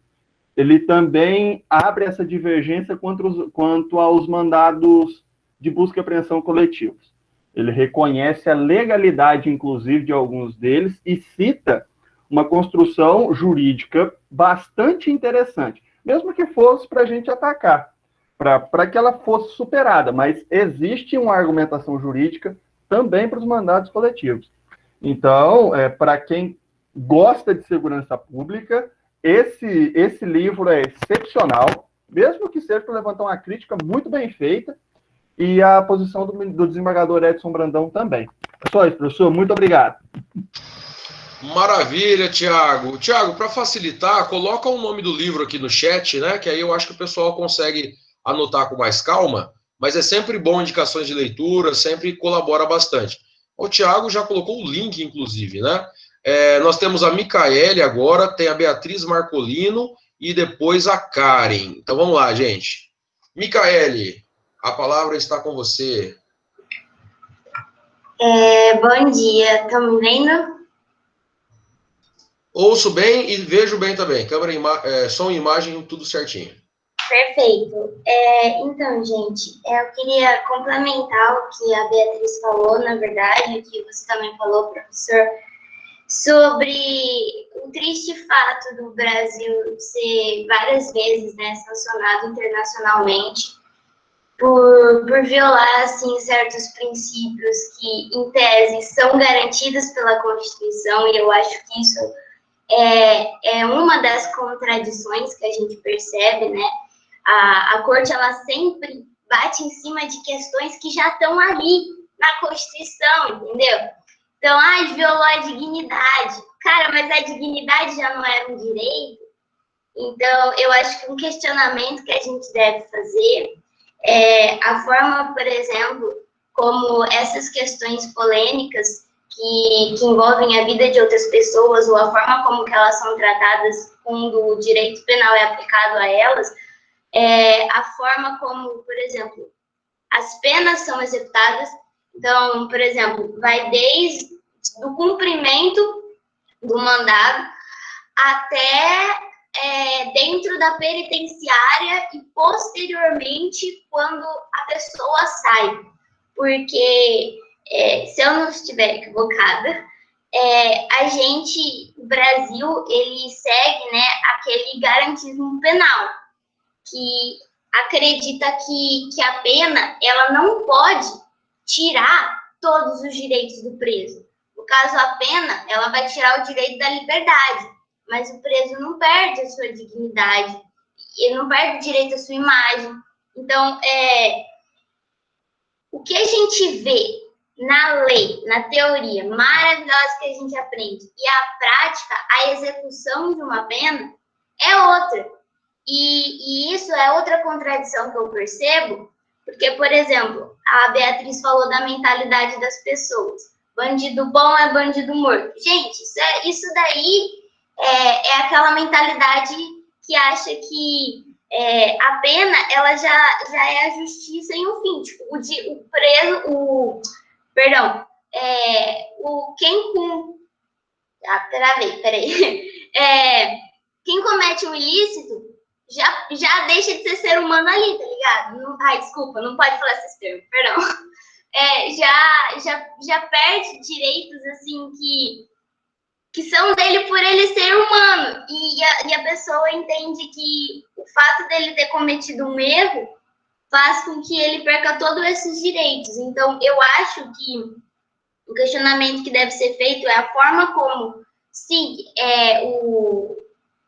Ele também abre essa divergência quanto aos mandados de busca e apreensão coletivos. Ele reconhece a legalidade, inclusive, de alguns deles e cita uma construção jurídica bastante interessante, mesmo que fosse para a gente atacar, para que ela fosse superada, mas existe uma argumentação jurídica também para os mandados coletivos. Então, para quem gosta de segurança pública, esse livro é excepcional, mesmo que seja para levantar uma crítica muito bem feita, e a posição do desembargador Edson Brandão também. É só isso, professor. Muito obrigado. Maravilha, Tiago. Tiago, para facilitar, coloca o nome do livro aqui no chat, né? Que aí eu acho que o pessoal consegue anotar com mais calma, mas é sempre bom indicações de leitura, sempre colabora bastante. O Tiago já colocou o link, inclusive, né? Nós temos a Micaele agora, tem a Beatriz Marcolino e depois a Karen. Então vamos lá, gente. Micaele, a palavra está com você. Bom dia, estão me vendo? Ouço bem e vejo bem também. Câmera, som e imagem, tudo certinho. Perfeito. Então, gente, eu queria complementar o que a Beatriz falou, na verdade, o que você também falou, professor, sobre o triste fato do Brasil ser várias vezes, né, sancionado internacionalmente por violar, assim, certos princípios que, em tese, são garantidos pela Constituição, e eu acho que isso é uma das contradições que a gente percebe, né? A Corte, ela sempre bate em cima de questões que já estão ali na Constituição, entendeu? Então, violou a dignidade. Cara, mas a dignidade já não era um direito? Então, eu acho que um questionamento que a gente deve fazer é a forma, por exemplo, como essas questões polêmicas que envolvem a vida de outras pessoas, ou a forma como que elas são tratadas quando o direito penal é aplicado a elas, a forma como, por exemplo, as penas são executadas. Então, por exemplo, vai desde o cumprimento do mandado até dentro da penitenciária e, posteriormente, quando a pessoa sai. Porque, se eu não estiver equivocada, o Brasil, ele segue, né, aquele garantismo penal, que acredita que a pena, ela não pode tirar todos os direitos do preso. No caso, a pena, ela vai tirar o direito da liberdade, mas o preso não perde a sua dignidade, ele não perde o direito à sua imagem. Então, o que a gente vê na lei, na teoria maravilhosa que a gente aprende, e a prática, a execução de uma pena, é outra. E isso é outra contradição que eu percebo, porque, por exemplo, a Beatriz falou da mentalidade das pessoas. Bandido bom é bandido morto. Gente, isso daí é aquela mentalidade que acha que a pena, ela já é a justiça em um fim. Tipo, quem comete um ilícito já deixa de ser ser humano ali, tá ligado? Desculpa, não pode falar esses termos, perdão. Já perde direitos, assim, que são dele por ele ser humano. E a pessoa entende que o fato dele ter cometido um erro faz com que ele perca todos esses direitos. Então, eu acho que o questionamento que deve ser feito é a forma como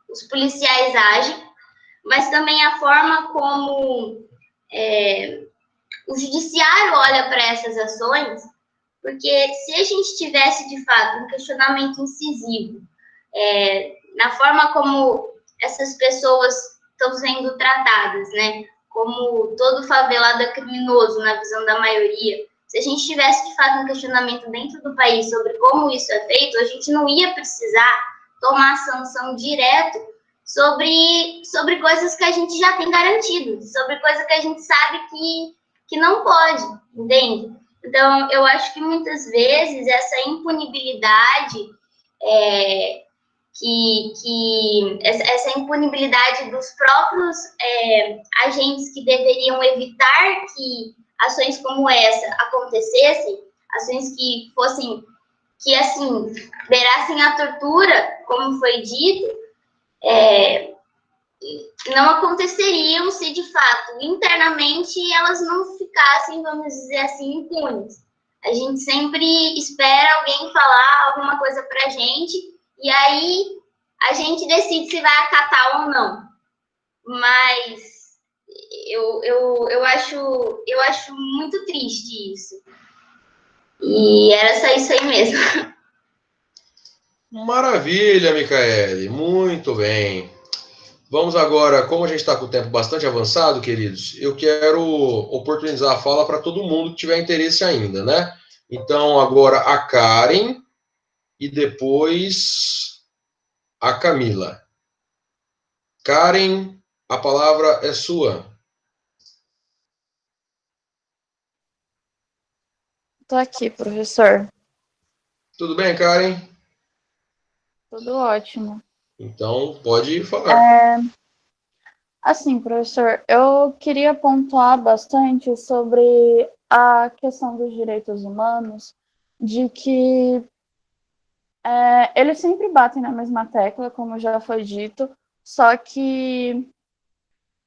os policiais agem, mas também a forma como o judiciário olha para essas ações, porque se a gente tivesse, de fato, um questionamento incisivo na forma como essas pessoas estão sendo tratadas, né, como todo favelado é criminoso na visão da maioria, se a gente tivesse, de fato, um questionamento dentro do país sobre como isso é feito, a gente não ia precisar tomar sanção direto sobre coisas que a gente já tem garantido, sobre coisas que a gente sabe que não pode, entende? Então, eu acho que muitas vezes essa impunibilidade que essa impunibilidade dos próprios agentes que deveriam evitar que ações como essa acontecessem, ações que fossem, que assim, beirassem a tortura, como foi dito, não aconteceriam se, de fato, internamente elas não ficassem, vamos dizer assim, impunes. A gente sempre espera alguém falar alguma coisa pra gente, e aí a gente decide se vai acatar ou não. Mas eu acho muito triste isso. E era só isso aí mesmo. Maravilha, Micaele. Muito bem. Vamos agora, como a gente está com o tempo bastante avançado, queridos, eu quero oportunizar a fala para todo mundo que tiver interesse ainda, né? Então, agora a Karen e depois a Camila. Karen, a palavra é sua. Estou aqui, professor. Tudo bem, Karen? Tudo ótimo. Então, pode falar. Assim, professor, eu queria pontuar bastante sobre a questão dos direitos humanos, de que eles sempre batem na mesma tecla, como já foi dito, só que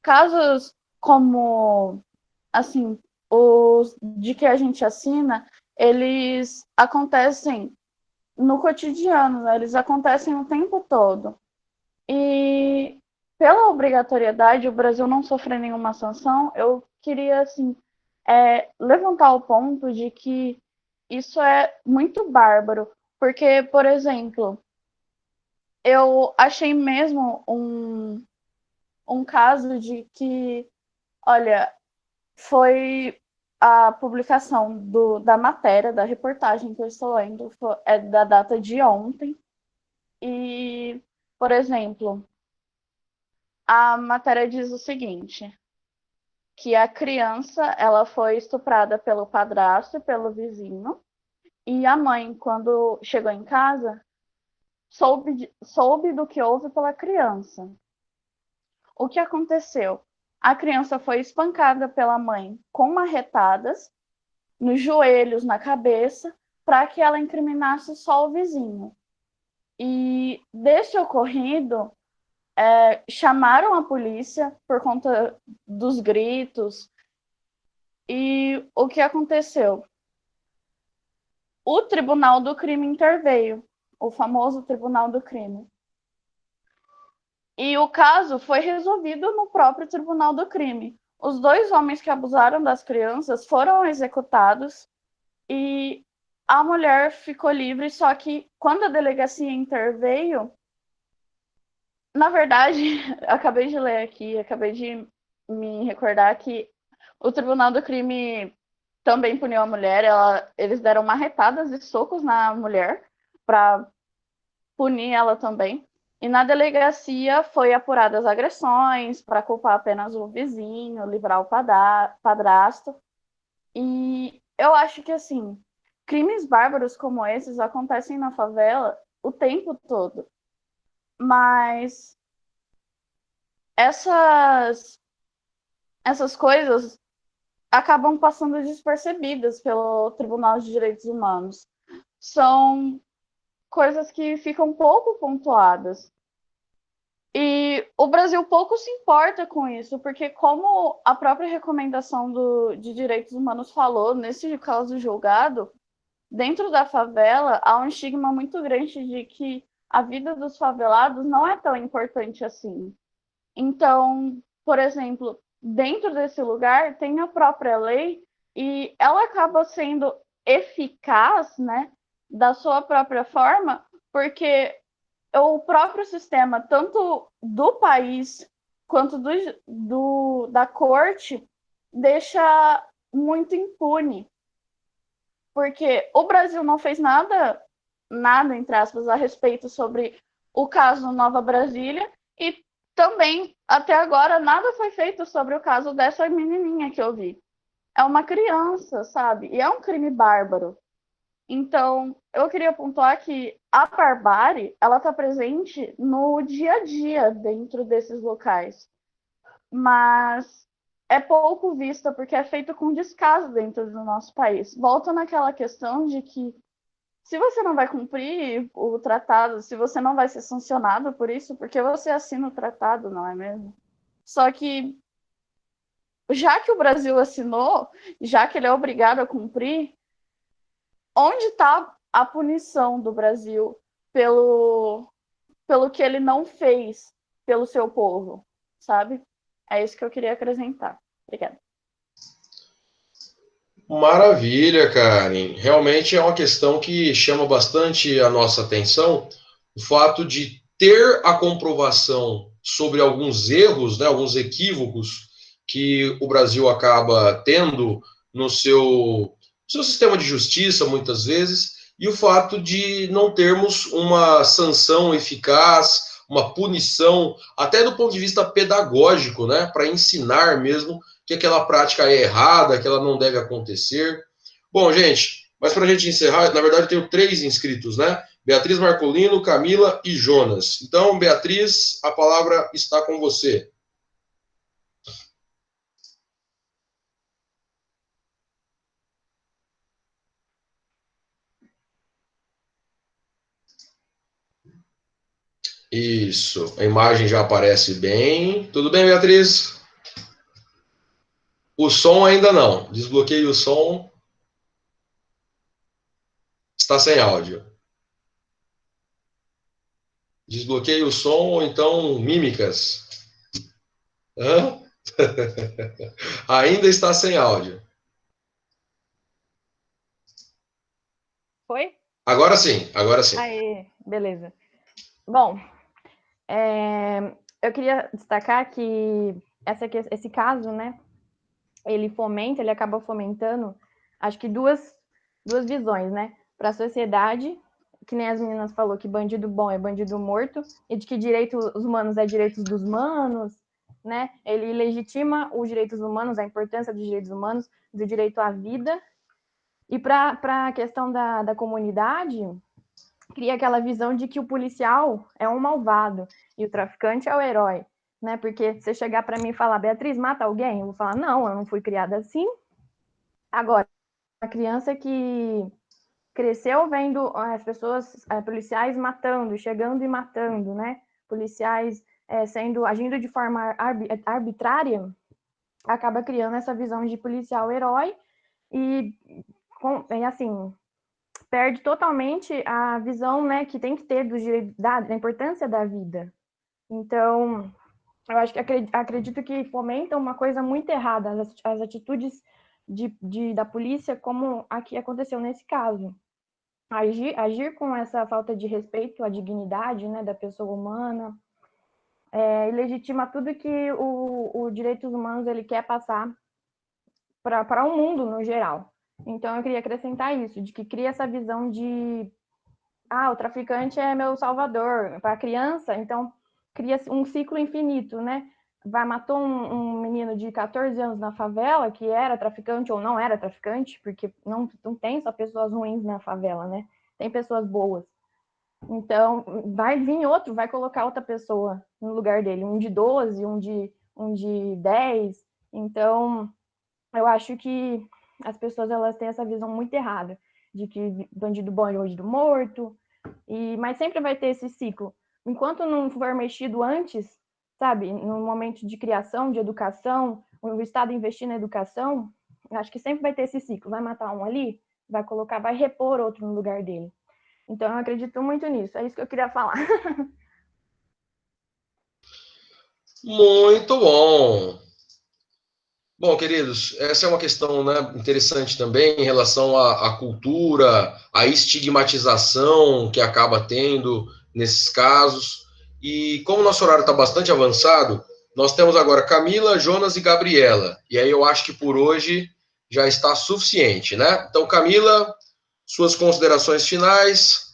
casos como, assim, os de que a gente assina, eles acontecem no cotidiano, né? Eles acontecem o tempo todo. E pela obrigatoriedade, o Brasil não sofrer nenhuma sanção, eu queria, assim, levantar o ponto de que isso é muito bárbaro, porque, por exemplo, eu achei mesmo um caso de que, olha, foi a publicação da matéria, da reportagem que eu estou lendo, é da data de ontem, e, por exemplo, a matéria diz o seguinte, que a criança ela foi estuprada pelo padrasto e pelo vizinho, e a mãe, quando chegou em casa, soube do que houve pela criança. O que aconteceu? A criança foi espancada pela mãe com marretadas nos joelhos, na cabeça, para que ela incriminasse só o vizinho. E desse ocorrido, chamaram a polícia por conta dos gritos. E o que aconteceu? O Tribunal do Crime interveio, o famoso Tribunal do Crime. E o caso foi resolvido no próprio Tribunal do Crime. Os 2 homens que abusaram das crianças foram executados e a mulher ficou livre, só que quando a delegacia interveio, na verdade, acabei de ler aqui, acabei de me recordar que o Tribunal do Crime também puniu a mulher, eles deram marretadas e socos na mulher para punir ela também. E na delegacia foi apuradas as agressões para culpar apenas o vizinho, livrar o padrasto. E eu acho que, assim, crimes bárbaros como esses acontecem na favela o tempo todo. Mas essas coisas acabam passando despercebidas pelo Tribunal de Direitos Humanos. São coisas que ficam pouco pontuadas. E o Brasil pouco se importa com isso, porque como a própria recomendação de direitos humanos falou, nesse caso julgado, dentro da favela há um estigma muito grande de que a vida dos favelados não é tão importante assim. Então, por exemplo, dentro desse lugar tem a própria lei e ela acaba sendo eficaz, né, da sua própria forma, porque o próprio sistema, tanto do país quanto da corte, deixa muito impune. Porque o Brasil não fez nada, entre aspas, a respeito sobre o caso Nova Brasília, e também, até agora, nada foi feito sobre o caso dessa menininha que eu vi. É uma criança, sabe? E é um crime bárbaro. Então, eu queria pontuar que a barbárie, ela está presente no dia a dia dentro desses locais, mas é pouco vista porque é feito com descaso dentro do nosso país. Volta naquela questão de que se você não vai cumprir o tratado, se você não vai ser sancionado por isso, porque você assina o tratado, não é mesmo? Só que, já que o Brasil assinou, já que ele é obrigado a cumprir, onde está a punição do Brasil pelo que ele não fez pelo seu povo, sabe? É isso que eu queria acrescentar. Obrigada. Maravilha, Karen. Realmente é uma questão que chama bastante a nossa atenção, o fato de ter a comprovação sobre alguns erros, né, alguns equívocos que o Brasil acaba tendo no seu sistema de justiça, muitas vezes, e o fato de não termos uma sanção eficaz, uma punição, até do ponto de vista pedagógico, né, para ensinar mesmo que aquela prática é errada, que ela não deve acontecer. Bom, gente, mas para a gente encerrar, na verdade eu tenho 3 inscritos, né? Beatriz Marcolino, Camila e Jonas. Então, Beatriz, a palavra está com você. Isso, a imagem já aparece bem. Tudo bem, Beatriz? O som ainda não. Desbloqueie o som. Está sem áudio. Desbloqueie o som ou então mímicas. Hã? Ainda está sem áudio. Foi? Agora sim, agora sim. Aê, beleza. Bom, eu queria destacar que esse caso, né, ele acaba fomentando, acho que duas visões, né, para a sociedade, que nem as meninas falou, que bandido bom é bandido morto, e de que direitos humanos é direitos dos humanos, né, ele legitima os direitos humanos, a importância dos direitos humanos, do direito à vida, e para a questão da comunidade, cria aquela visão de que o policial é um malvado e o traficante é o herói, né? Porque você chegar para mim e falar, Beatriz, mata alguém? Eu vou falar, não, eu não fui criada assim. Agora, a criança que cresceu vendo as pessoas, policiais matando, chegando e matando, né? Policiais agindo de forma arbitrária, acaba criando essa visão de policial herói e assim, perde totalmente a visão, né, que tem que ter da importância da vida. Então, eu acho que acredito que fomenta uma coisa muito errada, as atitudes da polícia, como aqui aconteceu nesse caso. Agir com essa falta de respeito à dignidade, né, da pessoa humana, e legitima tudo que o direitos humanos ele quer passar para o mundo no geral. Então, eu queria acrescentar isso, de que cria essa visão de o traficante é meu salvador. Para a criança, então, cria um ciclo infinito, né? Matou um menino de 14 anos na favela, que era traficante ou não era traficante, porque não tem só pessoas ruins na favela, né? Tem pessoas boas. Então, vai vir outro, vai colocar outra pessoa no lugar dele, um de 12, um de 10. Então, eu acho que as pessoas elas têm essa visão muito errada, de que bandido bom é bandido morto, mas sempre vai ter esse ciclo. Enquanto não for mexido antes, sabe, no momento de criação, de educação, o Estado investir na educação, acho que sempre vai ter esse ciclo. Vai matar um ali, vai repor outro no lugar dele. Então, eu acredito muito nisso. É isso que eu queria falar. Muito bom. Bom, queridos, essa é uma questão, né, interessante também em relação à cultura, à estigmatização que acaba tendo nesses casos. E como o nosso horário está bastante avançado, nós temos agora Camila, Jonas e Gabriela. E aí eu acho que por hoje já está suficiente, né? Então, Camila, suas considerações finais.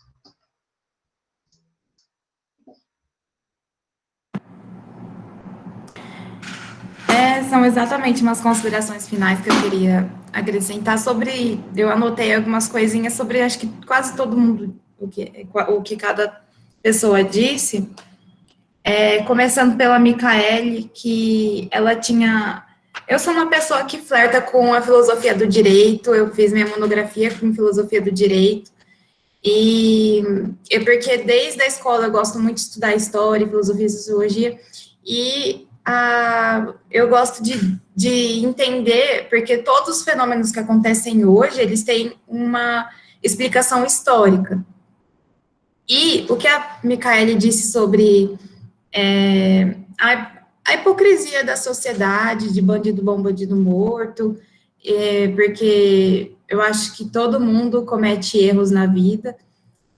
São exatamente umas considerações finais que eu queria acrescentar sobre, eu anotei algumas coisinhas sobre, acho que quase todo mundo, o que cada pessoa disse, começando pela Micaele, que ela tinha, eu sou uma pessoa que flerta com a filosofia do direito, eu fiz minha monografia com filosofia do direito, e é porque desde a escola eu gosto muito de estudar história, filosofia e sociologia, e eu gosto de entender, porque todos os fenômenos que acontecem hoje, eles têm uma explicação histórica. E o que a Micaele disse sobre a hipocrisia da sociedade, de bandido bom, bandido morto, porque eu acho que todo mundo comete erros na vida,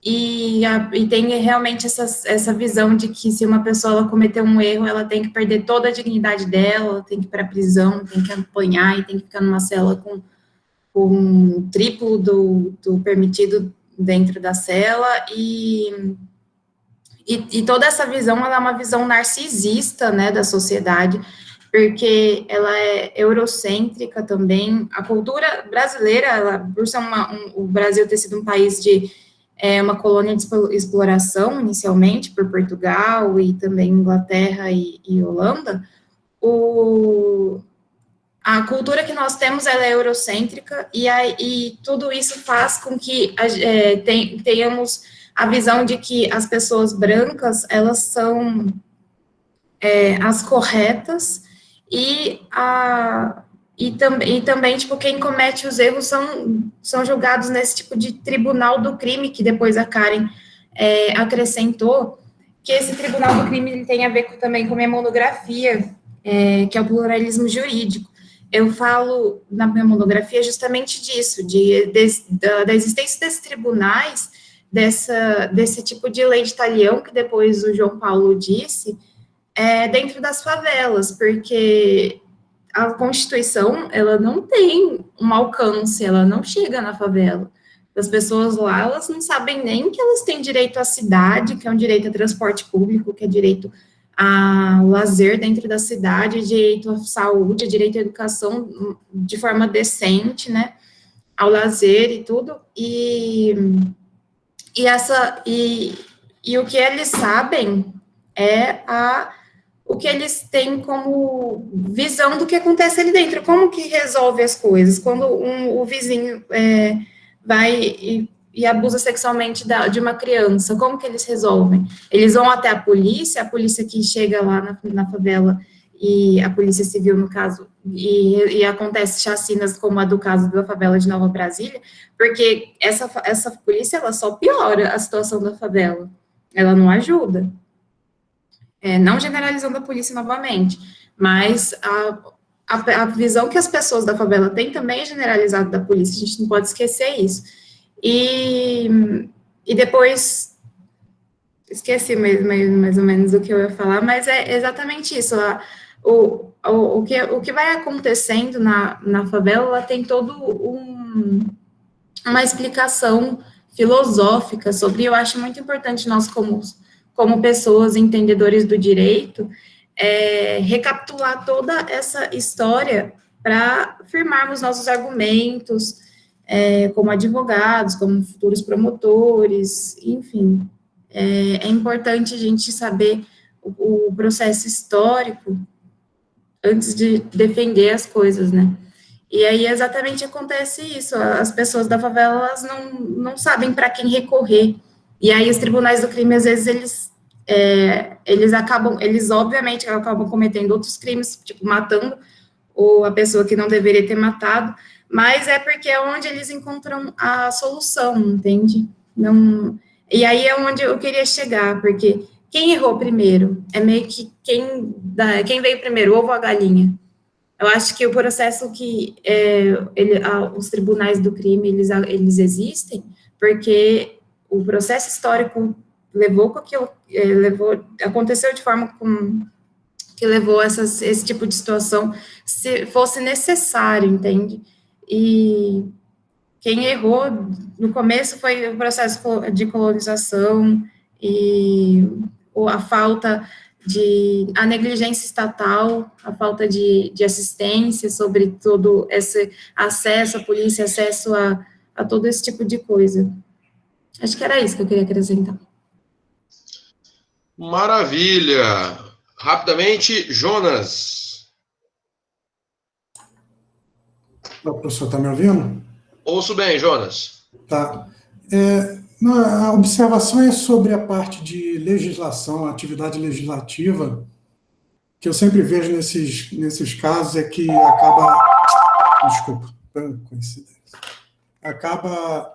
e tem realmente essa visão de que se uma pessoa ela cometer um erro, ela tem que perder toda a dignidade dela, ela tem que ir para a prisão, tem que apanhar e tem que ficar numa cela com um triplo do permitido dentro da cela, e toda essa visão, ela é uma visão narcisista, né, da sociedade, porque ela é eurocêntrica também. A cultura brasileira, por ser o Brasil ter sido um país de uma colônia de exploração, inicialmente, por Portugal e também Inglaterra e Holanda, a cultura que nós temos, ela é eurocêntrica, e tudo isso faz com que tenhamos a visão de que as pessoas brancas, elas são as corretas, e também, tipo, quem comete os erros são julgados nesse tipo de tribunal do crime, que depois a Karen acrescentou, que esse tribunal do crime ele tem a ver também com a minha monografia, que é o pluralismo jurídico. Eu falo na minha monografia justamente disso, da existência desses tribunais, desse tipo de lei de talião, que depois o João Paulo disse, dentro das favelas, porque a Constituição, ela não tem um alcance, ela não chega na favela. As pessoas lá, elas não sabem nem que elas têm direito à cidade, que é um direito a transporte público, que é direito a lazer dentro da cidade, direito à saúde, direito à educação de forma decente, né, ao lazer e tudo, e o que eles sabem o que eles têm como visão do que acontece ali dentro, como que resolve as coisas, quando o vizinho vai e abusa sexualmente de uma criança, como que eles resolvem? Eles vão até a polícia que chega lá na favela, e a polícia civil, no caso, e acontece chacinas como a do caso da favela de Nova Brasília, porque essa polícia, ela só piora a situação da favela, ela não ajuda. Não generalizando a polícia novamente, mas a visão que as pessoas da favela têm também é generalizada da polícia, a gente não pode esquecer isso. E depois, esqueci mais ou menos o que eu ia falar, mas é exatamente isso, o que vai acontecendo na favela, ela tem todo uma explicação filosófica sobre, eu acho muito importante nós como pessoas entendedores do direito, recapitular toda essa história para firmarmos nossos argumentos, como advogados, como futuros promotores, enfim. É importante a gente saber o processo histórico antes de defender as coisas, né? E aí exatamente acontece isso, as pessoas da favela, elas não sabem para quem recorrer, e aí os tribunais do crime, às vezes, eles obviamente acabam cometendo outros crimes, tipo, matando a pessoa que não deveria ter matado, mas é porque é onde eles encontram a solução, entende? E aí é onde eu queria chegar, porque quem errou primeiro? É meio que quem veio primeiro, o ovo ou a galinha? Eu acho que o processo que os tribunais do crime, eles existem, porque o processo histórico aconteceu de forma que levou esse tipo de situação, se fosse necessário, entende? E quem errou no começo foi o processo de colonização e a falta a negligência estatal, a falta de assistência sobre todo esse acesso à polícia, acesso a todo esse tipo de coisa. Acho que era isso que eu queria acrescentar. Maravilha! Rapidamente, Jonas. O professor está me ouvindo? Ouço bem, Jonas. Tá. A observação é sobre a parte de legislação, atividade legislativa, que eu sempre vejo nesses casos é que acaba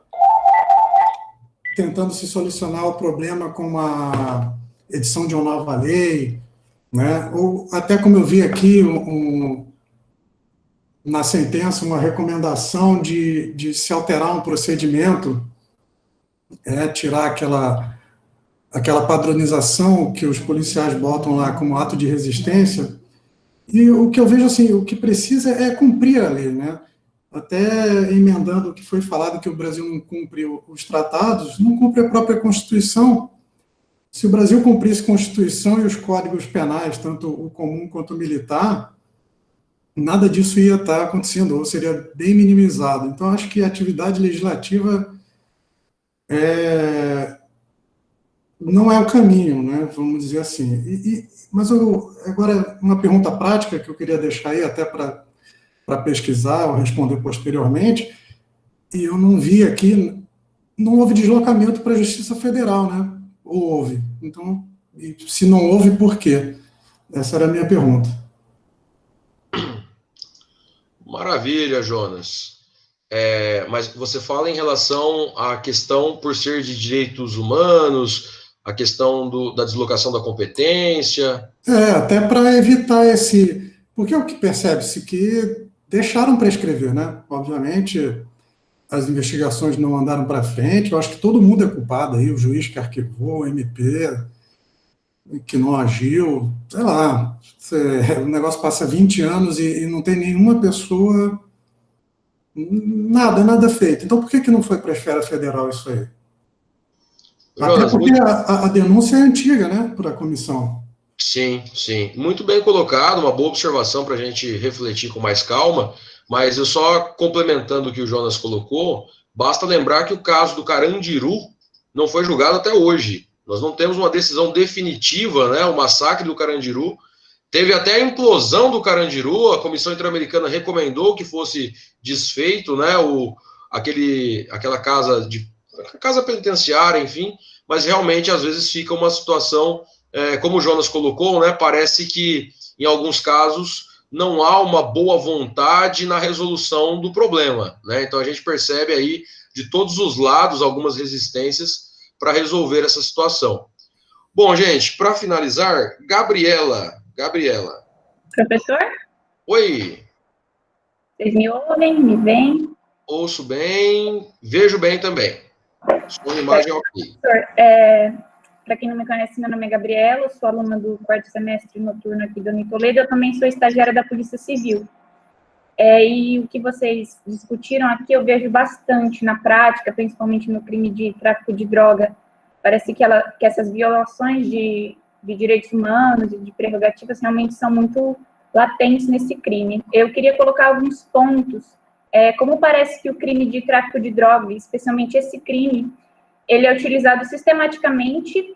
tentando se solucionar o problema com uma edição de uma nova lei, né? Ou até como eu vi aqui na sentença, uma recomendação de se alterar um procedimento, tirar aquela padronização que os policiais botam lá como ato de resistência, e o que eu vejo assim, o que precisa é cumprir a lei, né? Até emendando o que foi falado, que o Brasil não cumpre os tratados, não cumpre a própria Constituição. Se o Brasil cumprisse a Constituição e os códigos penais, tanto o comum quanto o militar, nada disso ia estar acontecendo, ou seria bem minimizado. Então, acho que a atividade legislativa não é o caminho, né, vamos dizer assim. Mas agora, uma pergunta prática que eu queria deixar aí até para pesquisar ou responder posteriormente, e eu não vi aqui, não houve deslocamento para a Justiça Federal, né? Ou houve? Então, se não houve, por quê? Essa era a minha pergunta. Maravilha, Jonas. Mas você fala em relação à questão por ser de direitos humanos, a questão da deslocação da competência. Até para evitar porque o que percebe-se que deixaram prescrever, né? Obviamente, as investigações não andaram para frente, eu acho que todo mundo é culpado aí, o juiz que arquivou, o MP que não agiu, sei lá, o negócio passa 20 anos e não tem nenhuma pessoa, nada feito. Então, por que não foi para a esfera federal isso aí? Jonas, até porque a denúncia é antiga, né, para a comissão. Sim. Muito bem colocado, uma boa observação para a gente refletir com mais calma, mas eu só complementando o que o Jonas colocou, basta lembrar que o caso do Carandiru não foi julgado até hoje. Nós não temos uma decisão definitiva, né, o massacre do Carandiru. Teve até a implosão do Carandiru, a Comissão Interamericana recomendou que fosse desfeito, né, aquela casa penitenciária, enfim, mas realmente às vezes fica uma situação, como o Jonas colocou, né, parece que em alguns casos não há uma boa vontade na resolução do problema, né? Então a gente percebe aí de todos os lados algumas resistências para resolver essa situação. Bom, gente, para finalizar, Gabriela. Professor? Oi. Vocês me ouvem? Me veem? Ouço bem, vejo bem também. Som e imagem ok. Professor, para quem não me conhece, meu nome é Gabriela, sou aluna do 4º semestre noturno aqui do Unitoledo, eu também sou estagiária da Polícia Civil. E o que vocês discutiram aqui eu vejo bastante na prática, principalmente no crime de tráfico de droga. Parece que essas violações de direitos humanos e de prerrogativas realmente são muito latentes nesse crime. Eu queria colocar alguns pontos, como parece que o crime de tráfico de droga, especialmente esse crime, ele é utilizado sistematicamente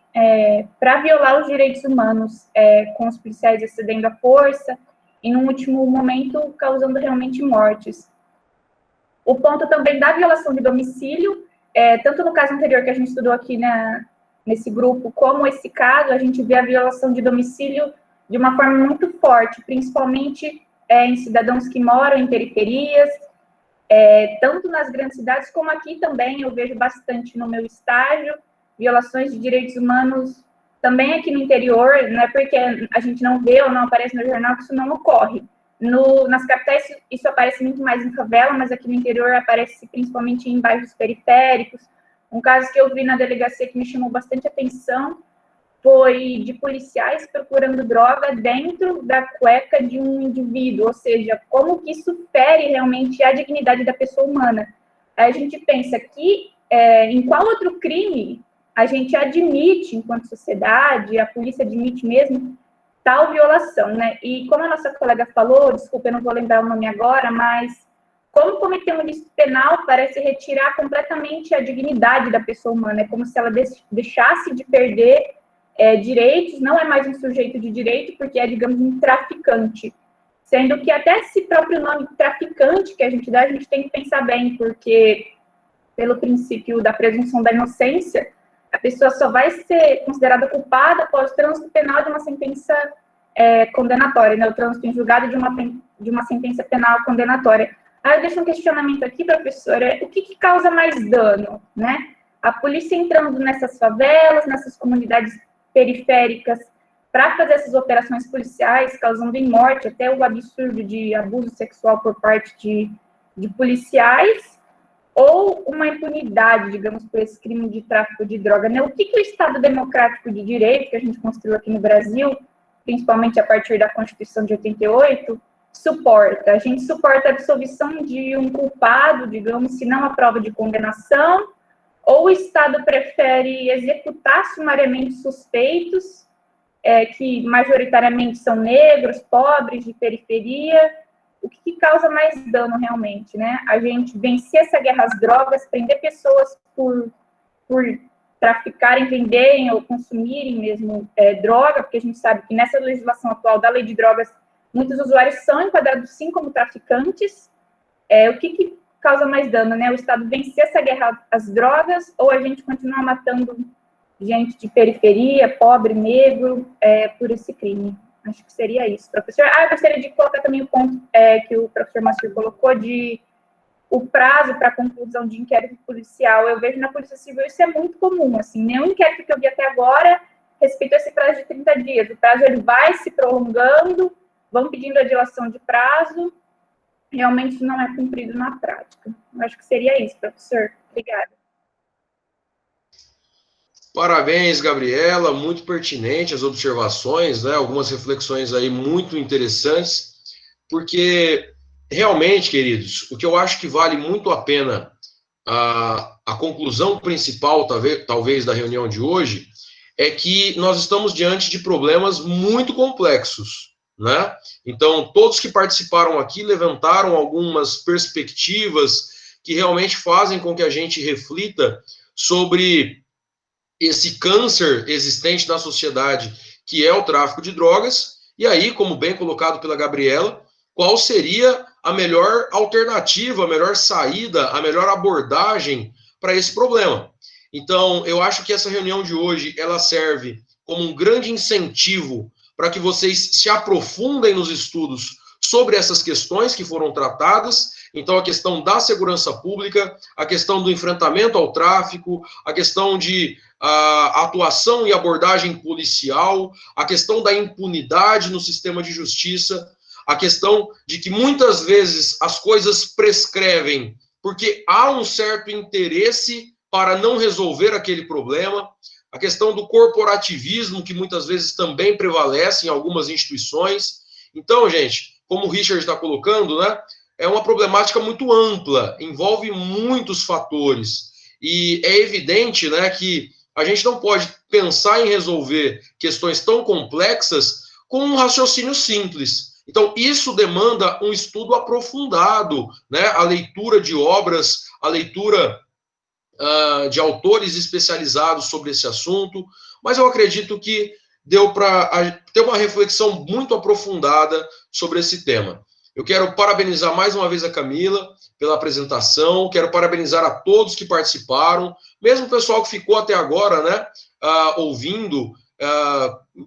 para violar os direitos humanos, com os policiais excedendo a força e, num último momento, causando realmente mortes. O ponto também da violação de domicílio, tanto no caso anterior que a gente estudou aqui nesse grupo, como esse caso, a gente vê a violação de domicílio de uma forma muito forte, principalmente em cidadãos que moram em periferias, tanto nas grandes cidades, como aqui também, eu vejo bastante no meu estágio, violações de direitos humanos, também aqui no interior, não é porque a gente não vê ou não aparece no jornal que isso não ocorre. Nas capitais, isso aparece muito mais em favela, mas aqui no interior aparece principalmente em bairros periféricos. Um caso que eu vi na delegacia que me chamou bastante atenção foi de policiais procurando droga dentro da cueca de um indivíduo, ou seja, como que isso fere realmente a dignidade da pessoa humana. Aí a gente pensa que em qual outro crime a gente admite, enquanto sociedade, a polícia admite mesmo, tal violação, né? E como a nossa colega falou, desculpa, eu não vou lembrar o nome agora, mas como cometer um ilícito penal parece retirar completamente a dignidade da pessoa humana, é como se ela deixasse de perder direitos, não é mais um sujeito de direito, porque é, digamos, um traficante. Sendo que até esse próprio nome traficante que a gente dá, a gente tem que pensar bem, porque pelo princípio da presunção da inocência, a pessoa só vai ser considerada culpada após o trânsito penal de uma sentença condenatória, né? O trânsito em julgado de uma sentença penal condenatória. Aí eu deixo um questionamento aqui, professora, o que causa mais dano, né? A polícia entrando nessas favelas, nessas comunidades periféricas, para fazer essas operações policiais, causando em morte, até o absurdo de abuso sexual por parte de policiais, ou uma impunidade, digamos, por esse crime de tráfico de droga, né? O que o Estado democrático de direito, que a gente construiu aqui no Brasil, principalmente a partir da Constituição de 88, suporta? A gente suporta a absolvição de um culpado, digamos, se não a prova de condenação, ou o Estado prefere executar sumariamente suspeitos, que majoritariamente são negros, pobres, de periferia? O que causa mais dano realmente, né? A gente vencer essa guerra às drogas, prender pessoas por traficarem, venderem ou consumirem mesmo droga, porque a gente sabe que nessa legislação atual da lei de drogas, muitos usuários são enquadrados sim como traficantes. O que causa mais dano, né? O Estado vencer essa guerra às drogas ou a gente continuar matando gente de periferia, pobre, negro, por esse crime? Acho que seria isso, professor. Eu gostaria de colocar também o ponto que o professor Márcio colocou de o prazo para a conclusão de inquérito policial. Eu vejo na Polícia Civil isso é muito comum, assim, nenhum inquérito que eu vi até agora respeitou esse prazo de 30 dias. O prazo ele vai se prolongando, vão pedindo a dilação de prazo, realmente não é cumprido na prática. Eu acho que seria isso, professor. Obrigada. Parabéns, Gabriela, muito pertinente as observações, né? Algumas reflexões aí muito interessantes, porque realmente, queridos, o que eu acho que vale muito a pena, a conclusão principal, talvez, da reunião de hoje, é que nós estamos diante de problemas muito complexos, né? Então, todos que participaram aqui levantaram algumas perspectivas que realmente fazem com que a gente reflita sobre esse câncer existente na sociedade, que é o tráfico de drogas, e aí, como bem colocado pela Gabriela, qual seria a melhor alternativa, a melhor saída, a melhor abordagem para esse problema. Então, eu acho que essa reunião de hoje, ela serve como um grande incentivo para que vocês se aprofundem nos estudos sobre essas questões que foram tratadas. Então, a questão da segurança pública, a questão do enfrentamento ao tráfico, a questão de atuação e abordagem policial, a questão da impunidade no sistema de justiça, a questão de que muitas vezes as coisas prescrevem porque há um certo interesse para não resolver aquele problema, a questão do corporativismo, que muitas vezes também prevalece em algumas instituições. Então, gente, como o Richard está colocando, né, é uma problemática muito ampla, envolve muitos fatores, e é evidente, né, que a gente não pode pensar em resolver questões tão complexas com um raciocínio simples. Então, isso demanda um estudo aprofundado, né, a leitura de obras, a leitura de autores especializados sobre esse assunto, mas eu acredito que deu para ter uma reflexão muito aprofundada sobre esse tema. Eu quero parabenizar mais uma vez a Camila pela apresentação, quero parabenizar a todos que participaram, mesmo o pessoal que ficou até agora, né, ouvindo.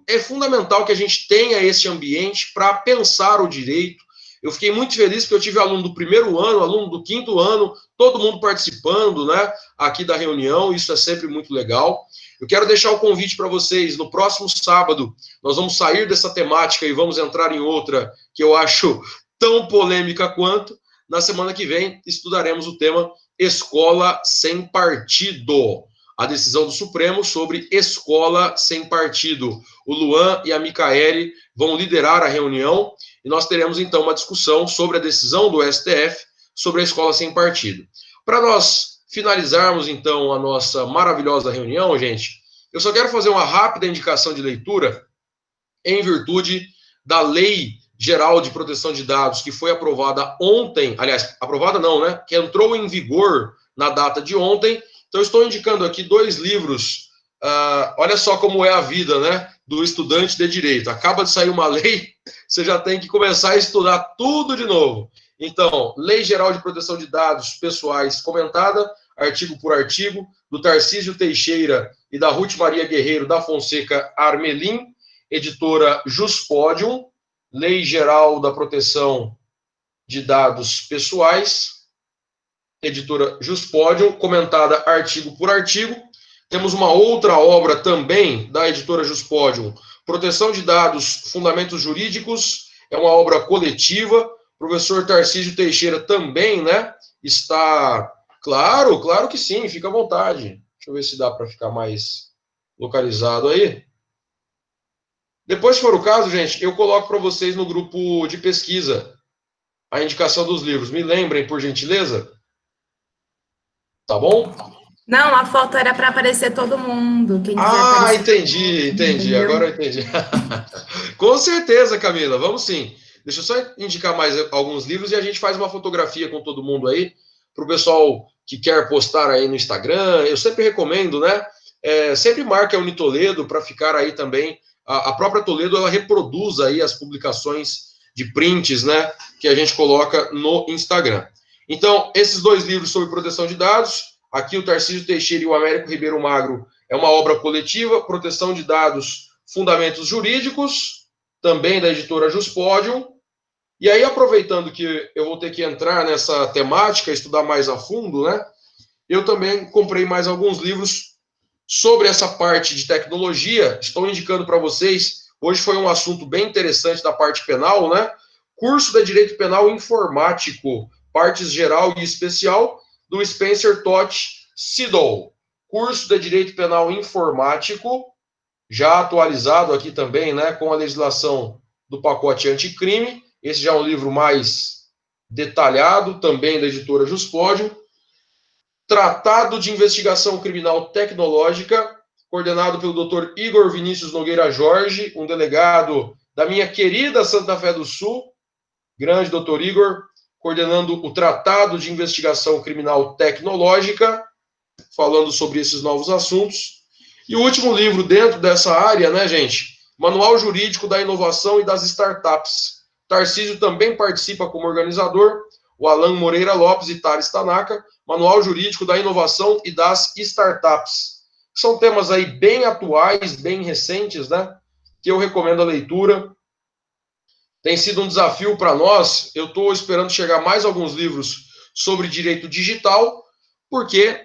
É fundamental que a gente tenha esse ambiente para pensar o direito. Eu fiquei muito feliz porque eu tive aluno do primeiro ano, aluno do quinto ano, todo mundo participando, né, aqui da reunião, isso é sempre muito legal. Eu quero deixar o convite para vocês, no próximo sábado, nós vamos sair dessa temática e vamos entrar em outra que eu acho tão polêmica quanto. Na semana que vem, estudaremos o tema Escola Sem Partido, a decisão do Supremo sobre escola sem partido. O Luan e a Micaele vão liderar a reunião e nós teremos, então, uma discussão sobre a decisão do STF sobre a escola sem partido. Para nós finalizarmos, então, a nossa maravilhosa reunião, gente, eu só quero fazer uma rápida indicação de leitura em virtude da Lei Geral de Proteção de Dados, que foi aprovada ontem, aliás, aprovada não, né? Que entrou em vigor na data de ontem. Então, eu estou indicando aqui 2 livros. Olha só como é a vida, né? Do estudante de direito. Acaba de sair uma lei, você já tem que começar a estudar tudo de novo. Então, Lei Geral de Proteção de Dados Pessoais comentada, artigo por artigo, do Tarcísio Teixeira e da Ruth Maria Guerreiro da Fonseca Armelim, editora Juspodium, Lei Geral da Proteção de Dados Pessoais, editora Juspodium, comentada artigo por artigo. Temos uma outra obra também da editora Juspodium, Proteção de Dados, Fundamentos Jurídicos, é uma obra coletiva. O professor Tarcísio Teixeira também, né, está... Claro que sim, fica à vontade. Deixa eu ver se dá para ficar mais localizado aí. Depois, se for o caso, gente, eu coloco para vocês no grupo de pesquisa a indicação dos livros. Me lembrem, por gentileza. Tá bom? Não, a foto era para aparecer todo mundo. Quem quiser aparecer. Entendi. Entendeu? Agora eu entendi. Com certeza, Camila, vamos sim. Deixa eu só indicar mais alguns livros e a gente faz uma fotografia com todo mundo aí, para o pessoal que quer postar aí no Instagram. Eu sempre recomendo, né? Sempre marque a Unitoledo para ficar aí também. A própria Toledo, ela reproduz aí as publicações de prints, né, que a gente coloca no Instagram. Então, esses 2 livros sobre proteção de dados, aqui o Tarcísio Teixeira e o Américo Ribeiro Magro, é uma obra coletiva, Proteção de Dados, Fundamentos Jurídicos, também da editora Juspodium. E aí, aproveitando que eu vou ter que entrar nessa temática, estudar mais a fundo, né, eu também comprei mais alguns livros sobre essa parte de tecnologia. Estou indicando para vocês, hoje foi um assunto bem interessante da parte penal, né? Curso de Direito Penal Informático, partes geral e especial, do Spencer Todd Siddall. Curso de Direito Penal Informático, já atualizado aqui também, né, com a legislação do pacote anticrime. Esse já é um livro mais detalhado, também da editora Juspodium. Tratado de Investigação Criminal Tecnológica, coordenado pelo Dr. Igor Vinícius Nogueira Jorge, um delegado da minha querida Santa Fé do Sul, grande Dr. Igor, coordenando o Tratado de Investigação Criminal Tecnológica, falando sobre esses novos assuntos. E o último livro dentro dessa área, né, gente? Manual Jurídico da Inovação e das Startups. Tarcísio também participa como organizador, o Alan Moreira Lopes e Thales Tanaka, Manual Jurídico da Inovação e das Startups. São temas aí bem atuais, bem recentes, né? Que eu recomendo a leitura. Tem sido um desafio para nós. Eu estou esperando chegar mais alguns livros sobre direito digital, porque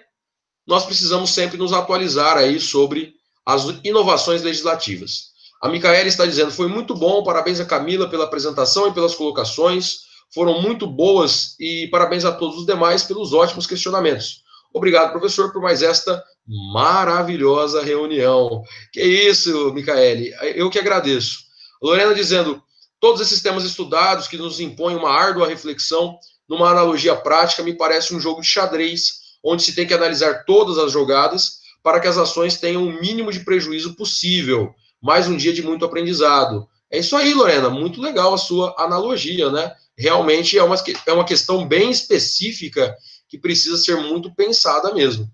nós precisamos sempre nos atualizar aí sobre as inovações legislativas. A Micaela está dizendo, foi muito bom, parabéns a Camila pela apresentação e pelas colocações, foram muito boas e parabéns a todos os demais pelos ótimos questionamentos. Obrigado, professor, por mais esta maravilhosa reunião. Que isso, Micaele, eu que agradeço. Lorena dizendo, todos esses temas estudados que nos impõem uma árdua reflexão, numa analogia prática, me parece um jogo de xadrez, onde se tem que analisar todas as jogadas para que as ações tenham o mínimo de prejuízo possível. Mais um dia de muito aprendizado. É isso aí, Lorena, muito legal a sua analogia, né? Realmente é uma questão bem específica que precisa ser muito pensada mesmo.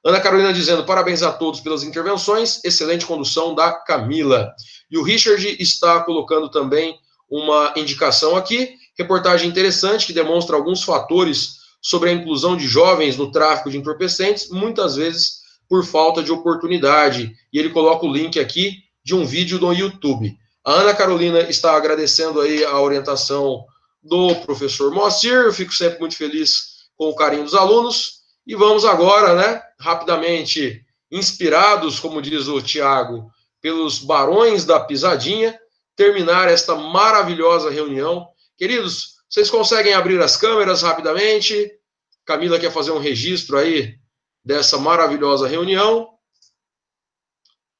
Ana Carolina dizendo, parabéns a todos pelas intervenções, excelente condução da Camila. E o Richard está colocando também uma indicação aqui, reportagem interessante que demonstra alguns fatores sobre a inclusão de jovens no tráfico de entorpecentes, muitas vezes por falta de oportunidade. E ele coloca o link aqui de um vídeo no YouTube. A Ana Carolina está agradecendo aí a orientação do professor Moacir, eu fico sempre muito feliz com o carinho dos alunos, e vamos agora, né, rapidamente, inspirados, como diz o Tiago, pelos barões da pisadinha, terminar esta maravilhosa reunião. Queridos, vocês conseguem abrir as câmeras rapidamente? Camila quer fazer um registro aí dessa maravilhosa reunião.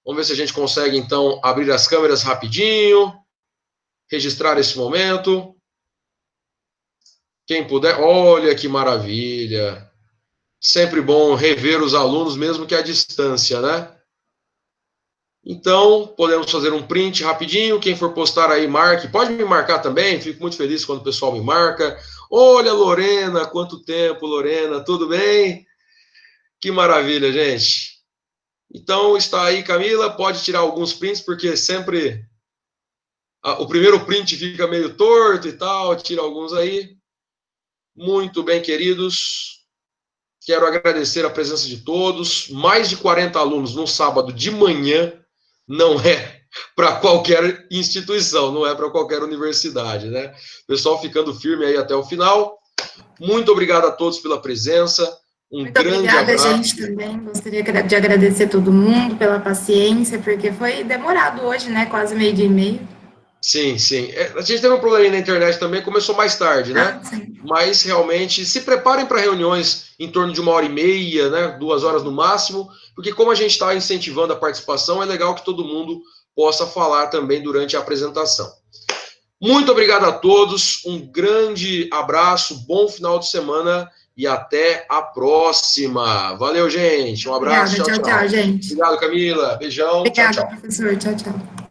Vamos ver se a gente consegue, então, abrir as câmeras rapidinho, registrar esse momento. Quem puder, olha que maravilha. Sempre bom rever os alunos, mesmo que à distância, né? Então, podemos fazer um print rapidinho. Quem for postar aí, marque. Pode me marcar também, fico muito feliz quando o pessoal me marca. Olha, Lorena, quanto tempo, Lorena, tudo bem? Que maravilha, gente. Então, está aí, Camila, pode tirar alguns prints, porque sempre o primeiro print fica meio torto e tal, tira alguns aí. Muito bem, queridos. Quero agradecer a presença de todos. Mais de 40 alunos no sábado de manhã não é para qualquer instituição, não é para qualquer universidade, né? Pessoal ficando firme aí até o final. Muito obrigado a todos pela presença. Muito grande obrigada, abraço. gente, também. Gostaria de agradecer todo mundo pela paciência, porque foi demorado hoje, né? Quase meio-dia e meio. Sim, sim. A gente teve um problema na internet também, começou mais tarde, né? Mas realmente se preparem para reuniões em torno de 1h30, né? 2 horas no máximo, porque como a gente está incentivando a participação, é legal que todo mundo possa falar também durante a apresentação. Muito obrigado a todos, um grande abraço, bom final de semana e até a próxima. Valeu, gente. Um abraço. Obrigada, tchau, gente. Obrigado, Camila. Beijão. Obrigada, tchau. professor. Tchau, tchau.